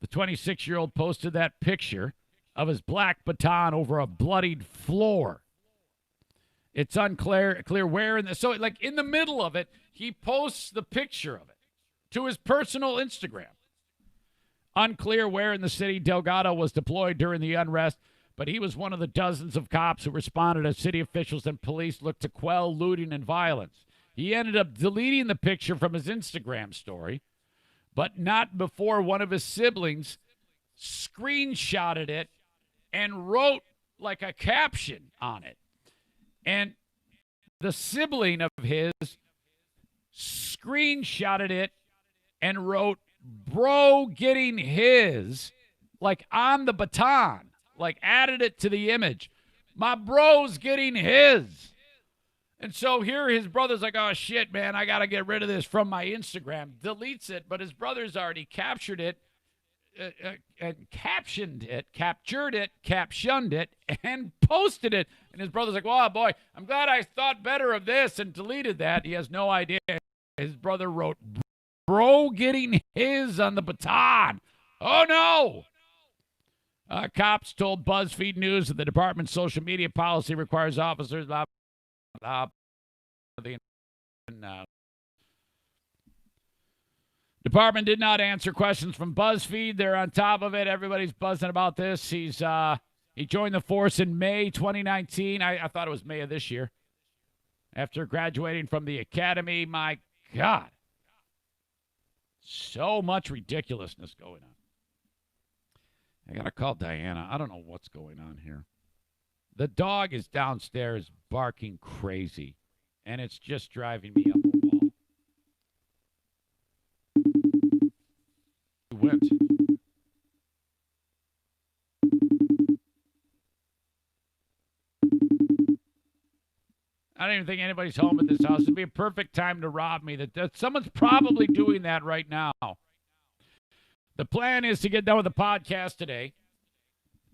the 26-year-old posted that picture of his black baton over a bloodied floor. It's unclear where in the... So, like, in the middle of it, he posts the picture of it to his personal Instagram. Unclear where in the city Delgado was deployed during the unrest, but he was one of the dozens of cops who responded as city officials and police looked to quell looting and violence. He ended up deleting the picture from his Instagram story, but not before one of his siblings screenshotted it and wrote like a caption on it. And the sibling of his screenshotted it and wrote, "Bro getting his," like on the baton, like added it to the image. My bro's getting his. And so here his brother's like, "Oh, shit, man, I got to get rid of this from my Instagram." Deletes it, but his brother's already captured it, captioned it, and posted it. And his brother's like, "Wow, boy, I'm glad I thought better of this," and deleted that. He has no idea. His brother wrote, "Bro getting his on the baton." Oh, no. Cops told BuzzFeed News that the department's social media policy requires officers... Department did not answer questions from BuzzFeed. They're on top of it. Everybody's buzzing about this. He joined the force in May 2019. I thought it was May of this year. After graduating from the academy. My God. So much ridiculousness going on. I got to call Diana. I don't know what's going on here. The dog is downstairs barking crazy, and it's just driving me up a wall. He went. I don't even think anybody's home at this house. It'd be a perfect time to rob me. That someone's probably doing that right now. The plan is to get done with the podcast today,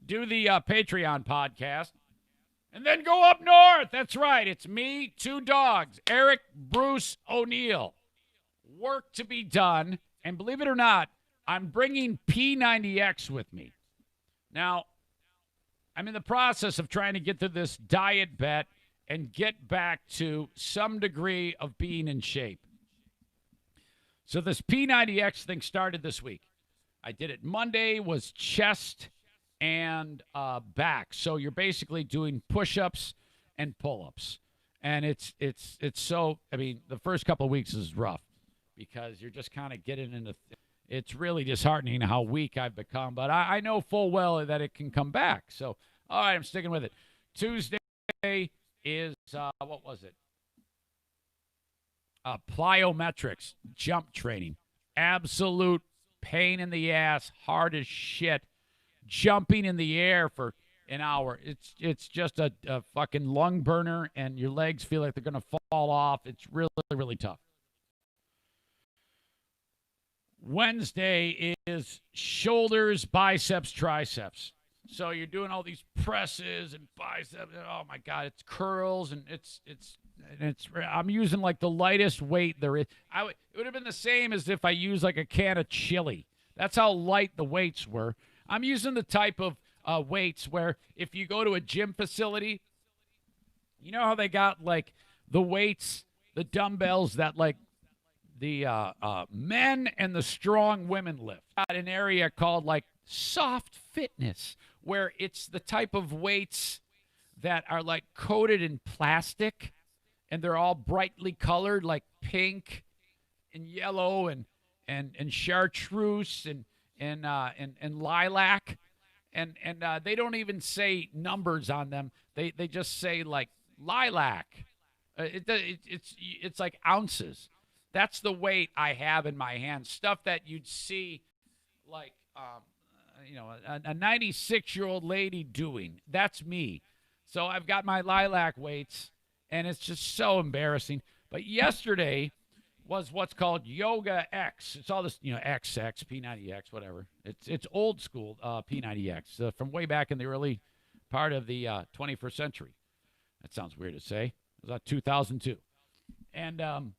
do the Patreon podcast, and then go up north. That's right. It's me, two dogs, Eric, Bruce, O'Neill. Work to be done. And believe it or not, I'm bringing P90X with me. Now, I'm in the process of trying to get to this diet bet and get back to some degree of being in shape. So this P90X thing started this week. I did it Monday, was chest and back. So you're basically doing push-ups and pull-ups. And it's so, I mean, the first couple of weeks is rough because you're just kind of getting into, it's really disheartening how weak I've become. But I know full well that it can come back. So, all right, I'm sticking with it. Tuesday is, what was it? Plyometrics, jump training. Absolute pain in the ass, hard as shit. Jumping in the air for an hour. It's just a fucking lung burner, and your legs feel like they're going to fall off. It's really, really tough. Wednesday is shoulders, biceps, triceps. So you're doing all these presses and biceps. And oh my God, it's curls and it's. I'm using like the lightest weight there is. It would have been the same as if I used like a can of chili. That's how light the weights were. I'm using the type of weights where if you go to a gym facility, you know how they got like the weights, the dumbbells that like the men and the strong women lift. Got an area called like soft fitness, where it's the type of weights that are like coated in plastic, and they're all brightly colored, like pink and yellow and chartreuse and lilac, and they don't even say numbers on them. They just say like lilac. It's like ounces. That's the weight I have in my hands. Stuff that you'd see like, a 96-year-old lady doing. That's me. So I've got my lilac weights, and it's just so embarrassing. But yesterday was what's called Yoga X. It's all this, XX, P90X, whatever. It's old school P90X from way back in the early part of the 21st century. That sounds weird to say. It was 2002. And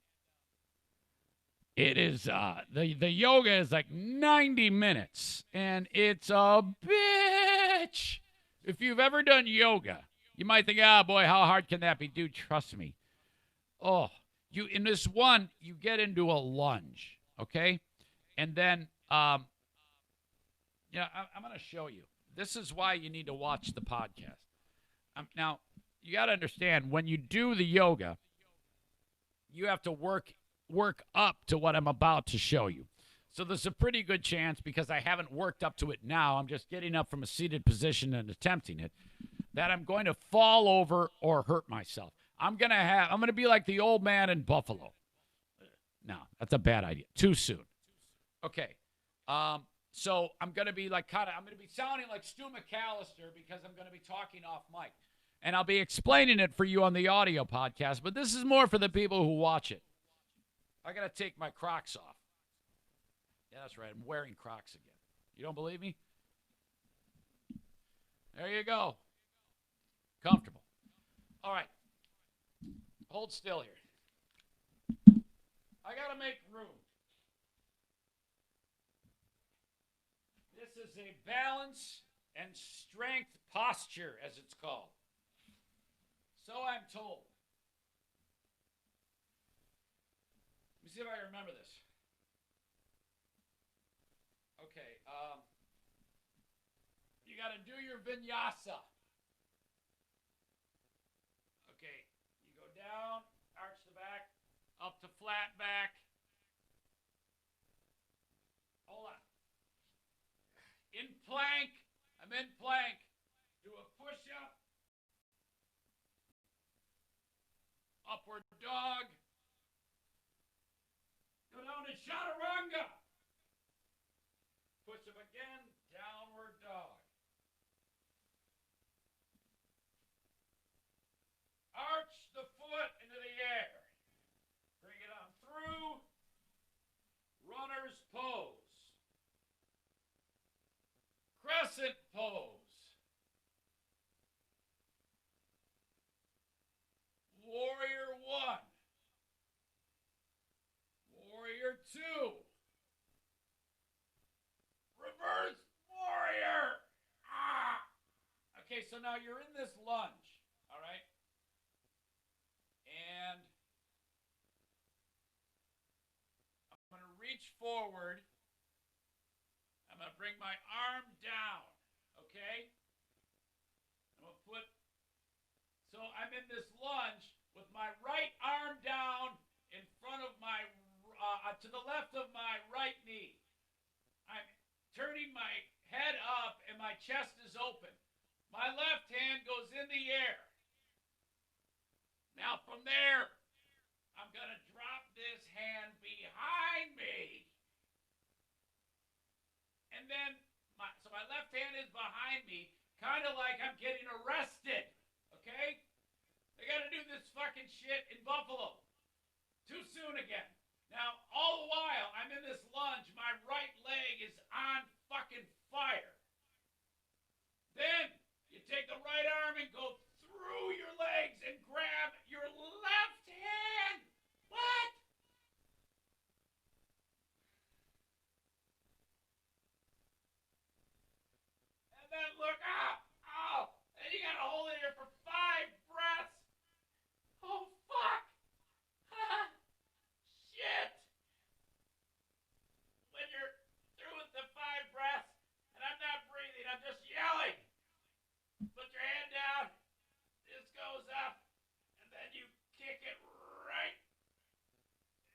it is, the yoga is like 90 minutes, and it's a bitch. If you've ever done yoga, you might think, boy, how hard can that be? Dude, trust me. Oh, in this one, you get into a lunge, okay? And then, I'm going to show you. This is why you need to watch the podcast. Now, you got to understand, when you do the yoga, you have to work up to what I'm about to show you. So there's a pretty good chance, because I haven't worked up to it now, I'm just getting up from a seated position and attempting it, that I'm going to fall over or hurt myself. I'm going to be like the old man in Buffalo. No, that's a bad idea. Too soon. Okay. So I'm going to be I'm going to be sounding like Stu McAllister, because I'm going to be talking off mic. And I'll be explaining it for you on the audio podcast, but this is more for the people who watch it. I got to take my Crocs off. Yeah, that's right. I'm wearing Crocs again. You don't believe me? There you go. Comfortable. All right. Hold still here. I got to make room. This is a balance and strength posture, as it's called. So I'm told. Let me see if I can remember this. Okay, you got to do your vinyasa. Okay, you go down, arch the back, up to flat back. Hold on. In plank, I'm in plank. Do a push-up. Upward dog. Go down to chaturanga. Push up again, downward dog. Arch the foot into the air. Bring it on through. Runner's pose. Crescent pose. Warrior 1. Warrior 2. Reverse warrior. Okay, so now you're in this lunge, all right? And I'm going to reach forward. I'm going to bring my arm down, okay? I'm going to put, so I'm in this lunge with my right arm down in front of my, to the left of my right knee. I'm turning my head up and my chest is open. My left hand goes in the air. Now from there, I'm going to drop this hand behind me. And then, so my left hand is behind me, kind of like I'm getting arrested, okay? They got to do this fucking shit in Buffalo. Too soon again. Now, all the while, I'm in this lunge, my right leg is on fucking fire. Then, you take the right arm and go through your legs and grab your left hand. What? And then look up. Oh, and you gotta hold it here for 5 breaths. Oh, fuck. Shit. When you're through with the 5 breaths, and I'm not breathing, I'm just yelling. Put your hand down. This goes up, and then you kick it right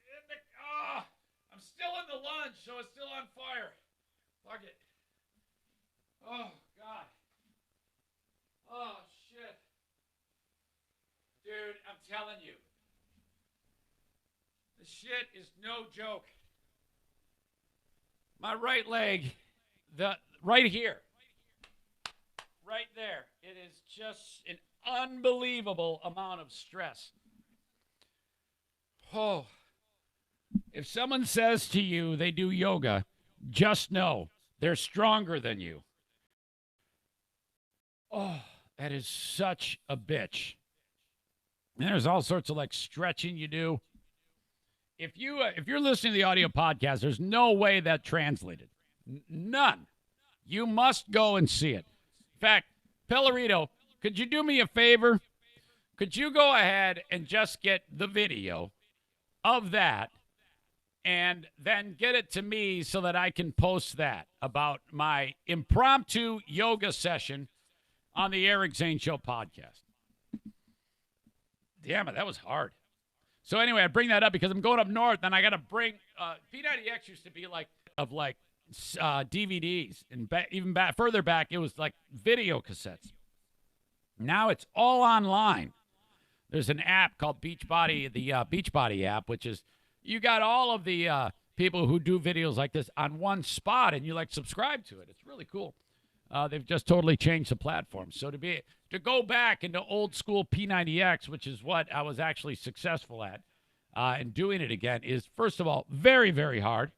in the. Oh, I'm still in the lunge, so it's still on fire. Fuck it. Oh, God. Oh, shit. Dude, I'm telling you. The This shit is no joke. My right leg, right here, right there, it is just an unbelievable amount of stress. Oh, if someone says to you they do yoga, just know they're stronger than you. Oh, that is such a bitch. And there's all sorts of like stretching you do. If you're listening to the audio podcast, there's no way that translated. None. You must go and see it. In fact, Pellerito, could you do me a favor? Could you go ahead and just get the video of that and then get it to me so that I can post that about my impromptu yoga session on the Eric Zane Show podcast? Damn it, that was hard. So anyway, I bring that up because I'm going up north, and I got to bring P90X used to be like DVDs, and even further back, it was like video cassettes. Now it's all online. There's an app called Beachbody, the Beachbody app, which is you got all of the people who do videos like this on one spot, and you like subscribe to it. It's really cool. They've just totally changed the platform. So to go back into old school P90X, which is what I was actually successful at, and doing it again is, first of all, very, very hard.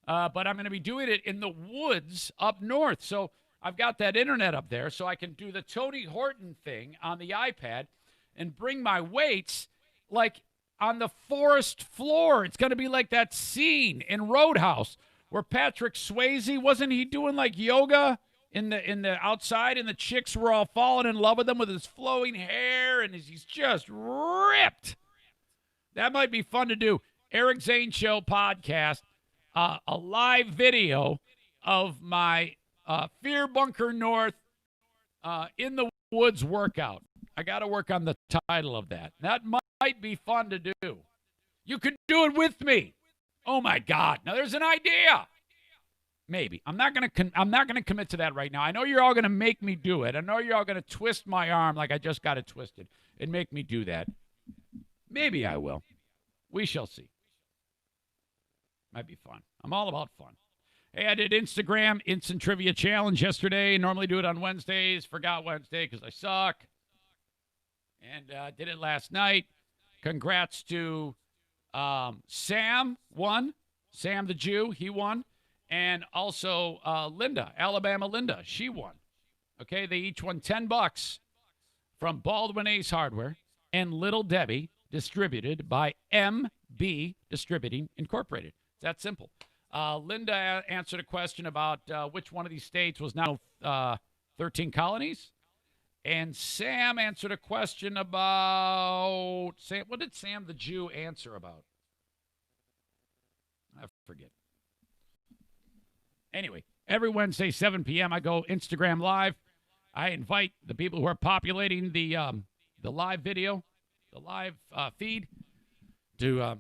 But I'm going to be doing it in the woods up north. So I've got that internet up there, so I can do the Tony Horton thing on the iPad and bring my weights like on the forest floor. It's going to be like that scene in Roadhouse where Patrick Swayze, wasn't he doing like yoga in the outside, and the chicks were all falling in love with him with his flowing hair, and he's just ripped. That might be fun to do. Eric Zane Show podcast, a live video of my Fear Bunker North in the woods workout. I got to work on the title of that. That might be fun to do. You could do it with me. Oh my God! Now there's an idea. Maybe. I'm not gonna commit to that right now. I know you're all gonna make me do it. I know you're all gonna twist my arm like I just got it twisted and make me do that. Maybe I will. We shall see. Might be fun. I'm all about fun. Hey, I did Instagram Instant Trivia Challenge yesterday. Normally do it on Wednesdays. Forgot Wednesday because I suck. And did it last night. Congrats to Sam won. Sam the Jew, he won. And also Linda, Alabama Linda, she won. Okay, they each won $10 from Baldwin Ace Hardware and Little Debbie, distributed by MB Distributing Incorporated. It's that simple. Linda answered a question about which one of these states was now 13 colonies. And Sam answered a question about, what did Sam the Jew answer about? I forget. Anyway, every Wednesday, 7 p.m., I go Instagram Live. I invite the people who are populating the live video, the live feed, to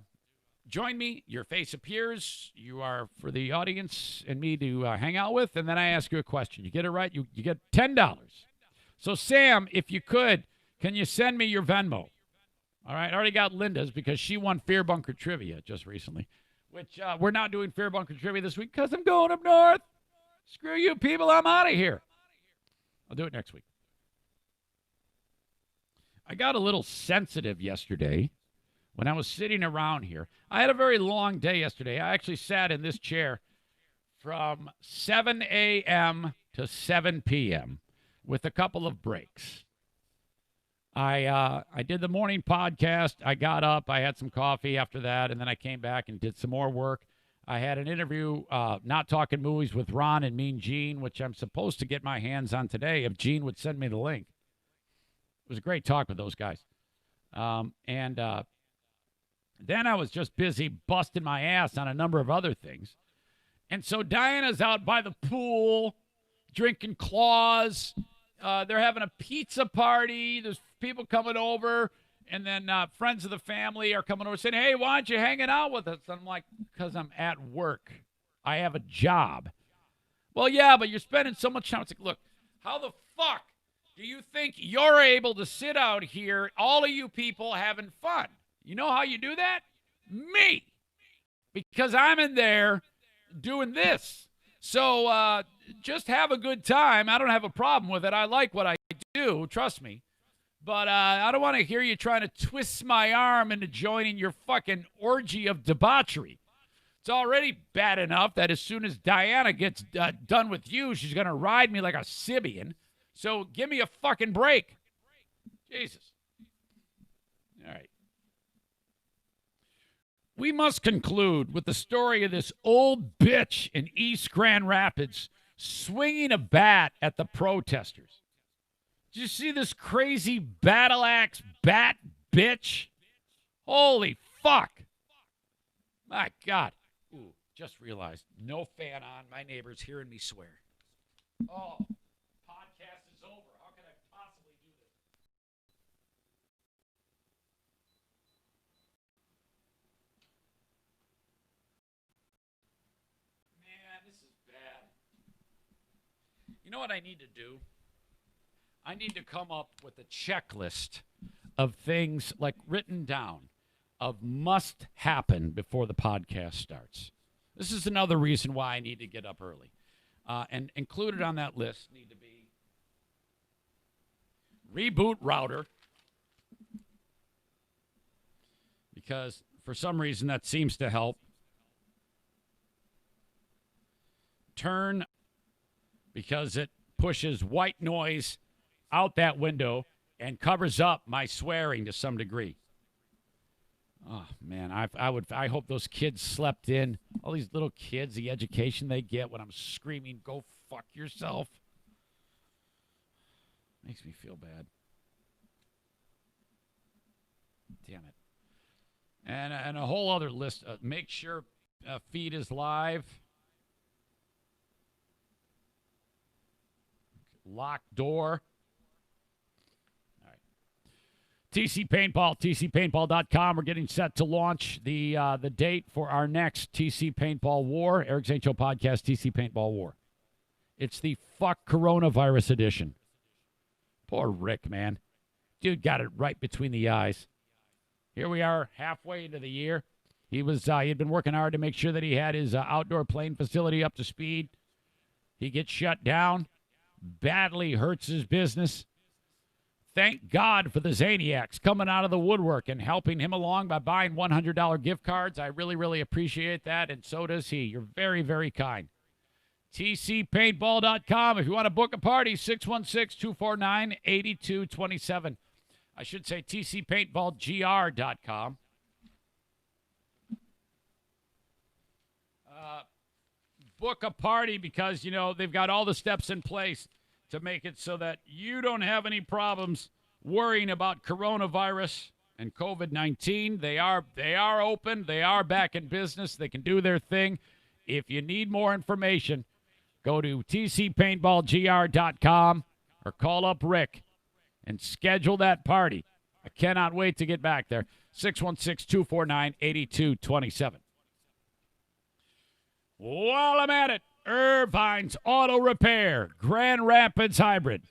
join me. Your face appears. You are for the audience and me to hang out with, and then I ask you a question. You get it right, you get $10. So, Sam, if you could, can you send me your Venmo? All right, I already got Linda's because she won Fear Bunker Trivia just recently, which we're not doing Fear Bunker Trivia this week because I'm going up north. Screw you people, I'm out of here. I'll do it next week. I got a little sensitive yesterday when I was sitting around here. I had a very long day yesterday. I actually sat in this chair from 7 a.m. to 7 p.m. with a couple of breaks. I did the morning podcast. I got up. I had some coffee after that, and then I came back and did some more work. I had an interview, Not Talking Movies with Ron and Mean Gene, which I'm supposed to get my hands on today if Gene would send me the link. It was a great talk with those guys. Then I was just busy busting my ass on a number of other things. And so Diana's out by the pool drinking claws. They're having a pizza party. There's people coming over. And then friends of the family are coming over saying, hey, why aren't you hanging out with us? And I'm like, because I'm at work. I have a job. Well, yeah, but you're spending so much time. It's like, look, how the fuck do you think you're able to sit out here, all of you people having fun? You know how you do that? Me. Because I'm in there doing this. So just have a good time. I don't have a problem with it. I like what I do, trust me. But I don't want to hear you trying to twist my arm into joining your fucking orgy of debauchery. It's already bad enough that as soon as Diana gets done with you, she's going to ride me like a Sibian. So give me a fucking break. Jesus. All right. We must conclude with the story of this old bitch in East Grand Rapids swinging a bat at the protesters. Did you see this crazy battle axe bat bitch? Holy fuck. My God. Ooh, just realized, no fan on. My neighbor's hearing me swear. Oh, podcast is over. How can I possibly do this? Man, this is bad. You know what I need to do? I need to come up with a checklist of things like written down of must happen before the podcast starts. This is another reason why I need to get up early. And included on that list need to be reboot router, because for some reason that seems to help. Turn, because it pushes white noise out that window and covers up my swearing to some degree. Oh man, I hope those kids slept in. All these little kids, the education they get when I'm screaming, "Go fuck yourself." Makes me feel bad. Damn it. And a whole other list. Make sure feed is live. Locked door. TC Paintball, tcpaintball.com. We're getting set to launch the date for our next TC Paintball War, Eric St. Joe podcast, TC Paintball War. It's the fuck coronavirus edition. Poor Rick, man. Dude got it right between the eyes. Here we are halfway into the year. He had been working hard to make sure that he had his outdoor playing facility up to speed. He gets shut down. Badly hurts his business. Thank God for the Zaniacs coming out of the woodwork and helping him along by buying $100 gift cards. I really, really appreciate that, and so does he. You're very, very kind. TCPaintball.com. If you want to book a party, 616-249-8227. I should say TCPaintballGR.com. Book a party because, you know, they've got all the steps in place to make it so that you don't have any problems worrying about coronavirus and COVID-19. They are open. They are back in business. They can do their thing. If you need more information, go to tcpaintballgr.com or call up Rick and schedule that party. I cannot wait to get back there. 616-249-8227. While I'm at it, Irvine's Auto Repair, Grand Rapids Hybrid.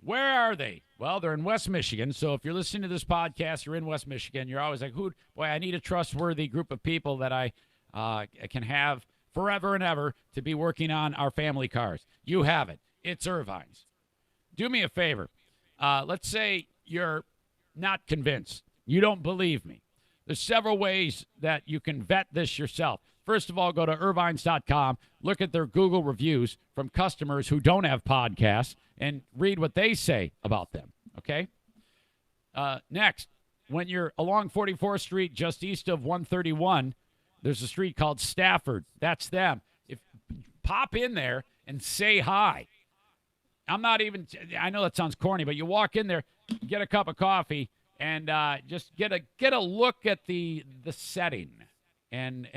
Where are they? Well, they're in West Michigan. So if you're listening to this podcast, you're in West Michigan, you're always like, boy, I need a trustworthy group of people that I can have forever and ever to be working on our family cars. You have it. It's Irvine's. Do me a favor. Let's say you're not convinced. You don't believe me. There's several ways that you can vet this yourself. First of all, go to irvines.com, look at their Google reviews from customers who don't have podcasts, and read what they say about them, okay? Next, when you're along 44th Street, just east of 131, there's a street called Stafford. That's them. Pop in there and say hi. I know that sounds corny, but you walk in there, get a cup of coffee, and just get a look at the setting. And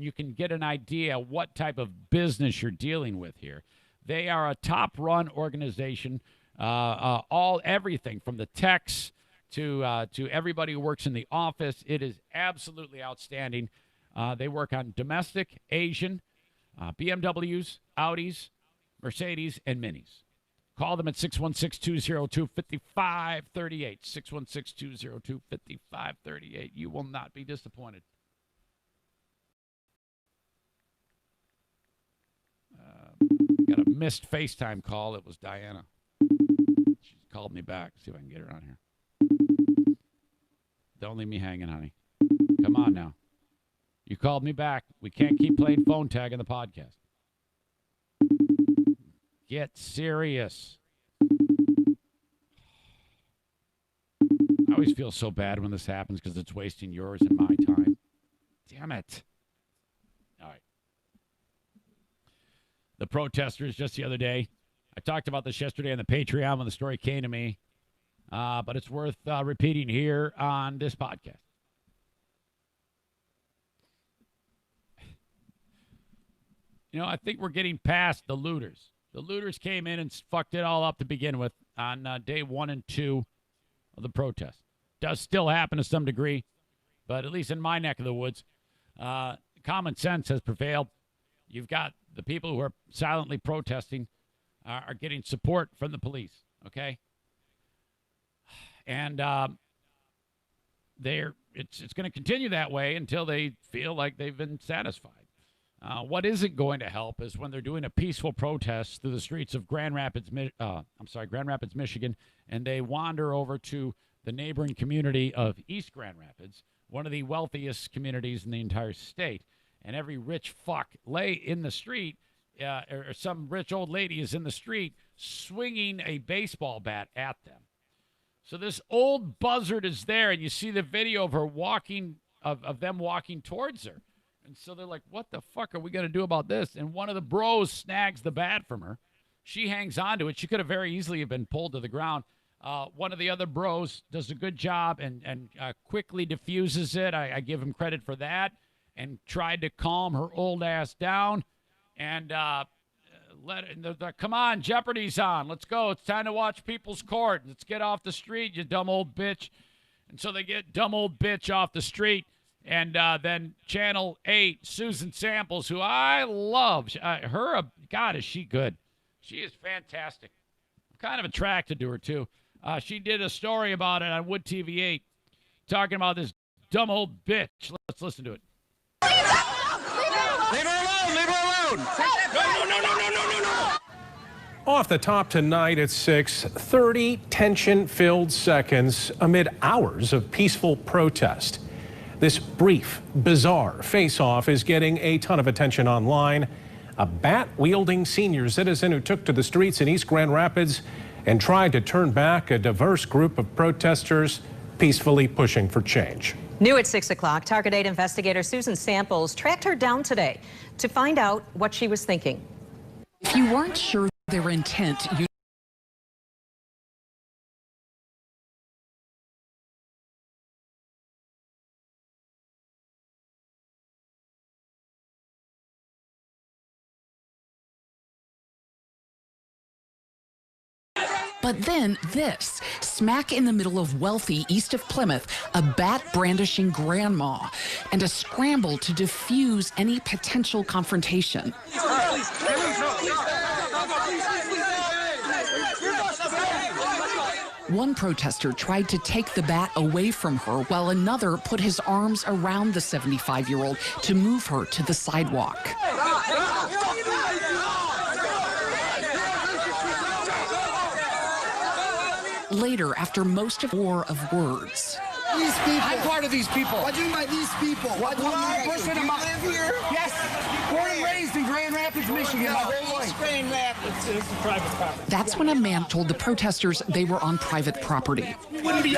you can get an idea what type of business you're dealing with here. They are a top-run organization, everything from the techs to everybody who works in the office. It is absolutely outstanding. They work on domestic, Asian, BMWs, Audis, Mercedes, and Minis. Call them at 616-202-5538. 616-202-5538. You will not be disappointed. missed FaceTime call. It was Diana. She called me back. See if I can get her on here. Don't leave me hanging, honey. Come on now. You called me back. We can't keep playing phone tag in the podcast. Get serious. I always feel so bad when this happens because it's wasting yours and my time. Damn it. All right. The protesters just the other day. I talked about this yesterday on the Patreon when the story came to me. But it's worth repeating here on this podcast. You know, I think we're getting past the looters. The looters came in and fucked it all up to begin with on day 1 and 2 of the protest. Does still happen to some degree, but at least in my neck of the woods, common sense has prevailed. You've got the people who are silently protesting are getting support from the police, okay? And it's going to continue that way until they feel like they've been satisfied. What isn't going to help is when they're doing a peaceful protest through the streets of Grand Rapids, Michigan, and they wander over to the neighboring community of East Grand Rapids, one of the wealthiest communities in the entire state. And every rich fuck lay in the street, or some rich old lady is in the street swinging a baseball bat at them. So this old buzzard is there, and you see the video of her walking, of them walking towards her. And so they're like, what the fuck are we going to do about this? And one of the bros snags the bat from her. She hangs on to it. She could have very easily have been pulled to the ground. One of the other bros does a good job and quickly diffuses it. I give him credit for that. And tried to calm her old ass down. And come on, Jeopardy's on. Let's go. It's time to watch People's Court. Let's get off the street, you dumb old bitch. And so they get dumb old bitch off the street. And then Channel 8, Susan Samples, who I love. God, is she good. She is fantastic. I'm kind of attracted to her, too. She did a story about it on Wood TV 8, talking about this dumb old bitch. Let's listen to it. Leave her alone! Leave her alone! No! Off the top tonight at 6:30, tension-filled seconds amid hours of peaceful protest. This brief, bizarre face-off is getting a ton of attention online. A bat-wielding senior citizen who took to the streets in East Grand Rapids and tried to turn back a diverse group of protesters peacefully pushing for change. New at 6 o'clock, Target 8 investigator Susan Samples tracked her down today to find out what she was thinking. If you weren't sure their intent, you But then this, smack in the middle of wealthy east of Plymouth, a bat-brandishing grandma, and a scramble to diffuse any potential confrontation. One protester tried to take the bat away from her while another put his arms around the 75-year-old to move her to the sidewalk. Later, after most of war of words. These people. I'm part of these people. What do you mean by these people? What do you live here? Yes. Born and raised in Grand Rapids, Michigan. My whole life. Grand Rapids. This is private property. That's when a man told the protesters they were on private property. We wouldn't be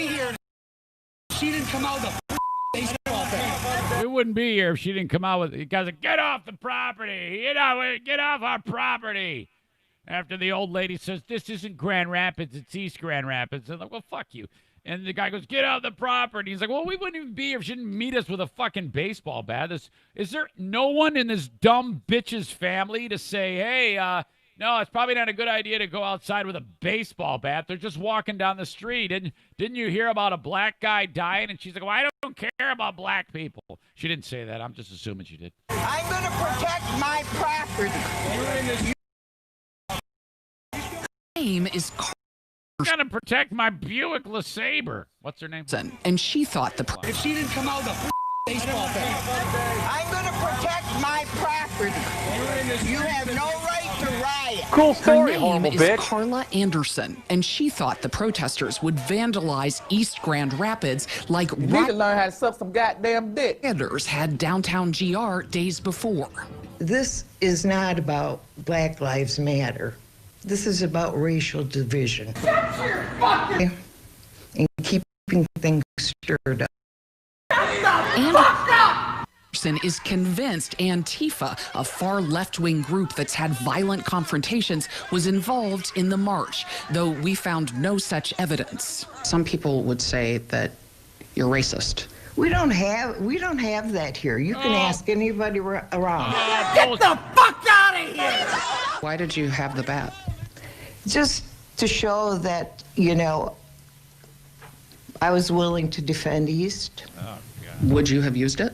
here. She didn't come out with a baseball bat. We wouldn't be here if she didn't come out with. You guys, get off the property. Get off our property. After the old lady says, this isn't Grand Rapids, it's East Grand Rapids. They're like, well, fuck you. And the guy goes, get out of the property. He's like, well, we wouldn't even be here if she didn't meet us with a fucking baseball bat. Is there no one in this dumb bitch's family to say, hey, no, it's probably not a good idea to go outside with a baseball bat. They're just walking down the street. And didn't you hear about a black guy dying? And she's like, well, I don't care about black people. She didn't say that. I'm just assuming she did. I'm going to protect my property. Name is I'm gonna protect my Buick LeSabre. What's her name? And she thought the. If she didn't come out with a baseball bat. I'm going to protect my property. You have no right Cool Her story, name horrible is bitch. Carla Anderson, and she thought the protesters would vandalize East Grand Rapids like You need to learn how to suck some goddamn dick. rioters had downtown GR days before. This is not about Black Lives Matter. This is about racial division. And keeping things stirred up. Anderson is convinced Antifa, a far left-wing group that's had violent confrontations, was involved in the march, though we found no such evidence. Some people would say that you're racist. We don't have that here. You can ask anybody around. Get the fuck out of here! Why did you have the bat? Just to show that, you know, I was willing to defend East. Would you have used it?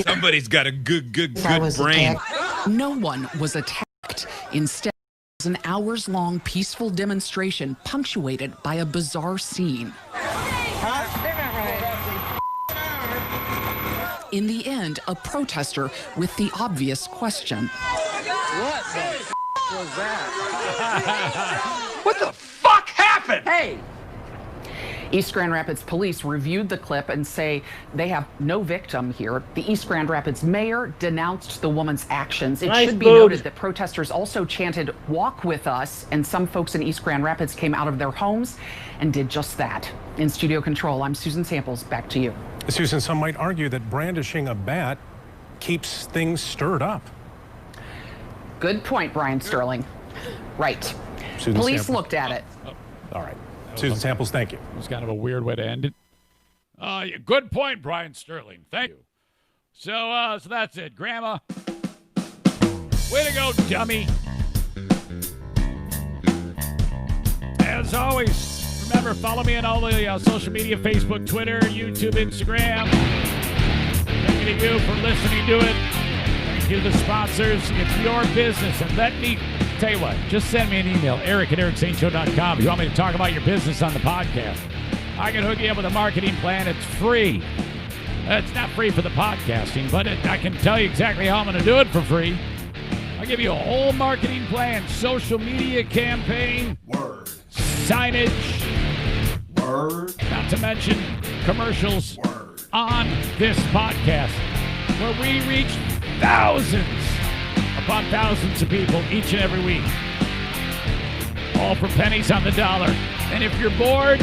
Somebody's got a good I was brain. No one was attacked. Instead, it was an hours-long peaceful demonstration punctuated by a bizarre scene. In the end, a protester with the obvious question. What the was that? What the fuck happened? Hey! East Grand Rapids police reviewed the clip and say they have no victim here. The East Grand Rapids mayor denounced the woman's actions. It should be noted that protesters also chanted, "Walk with us," and some folks in East Grand Rapids came out of their homes and did just that. In studio control, I'm Susan Samples. Back to you. Susan, some might argue that brandishing a bat keeps things stirred up. Good point, Brian Sterling. Right. Susan Police Samples. looked at it. All right. Susan Samples, thank you. It was kind of a weird way to end it. Good point, Brian Sterling. Thank you. So that's it. Grandma, way to go, dummy. As always, remember, follow me on all the social media, Facebook, Twitter, YouTube, Instagram. Thank you for listening to it. Thank you to the sponsors. It's your business. And let me tell you what, just send me an email, eric@ericsaintshow.com. If you want me to talk about your business on the podcast, I can hook you up with a marketing plan. It's free. It's not free for the podcasting, but I can tell you exactly how I'm going to do it for free. I'll give you a whole marketing plan, social media campaign, Word. signage, Word. not to mention commercials Word. on this podcast, where we reach thousands upon thousands of people each and every week. All for pennies on the dollar. And if you're bored,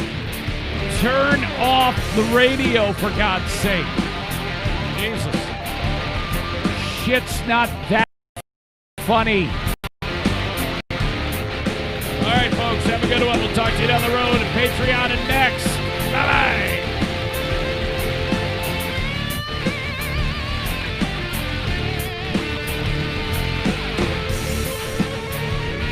turn off the radio, for God's sake. Jesus. Shit's not that funny. All right, folks, have a good one. We'll talk to you down the road at Patreon and next.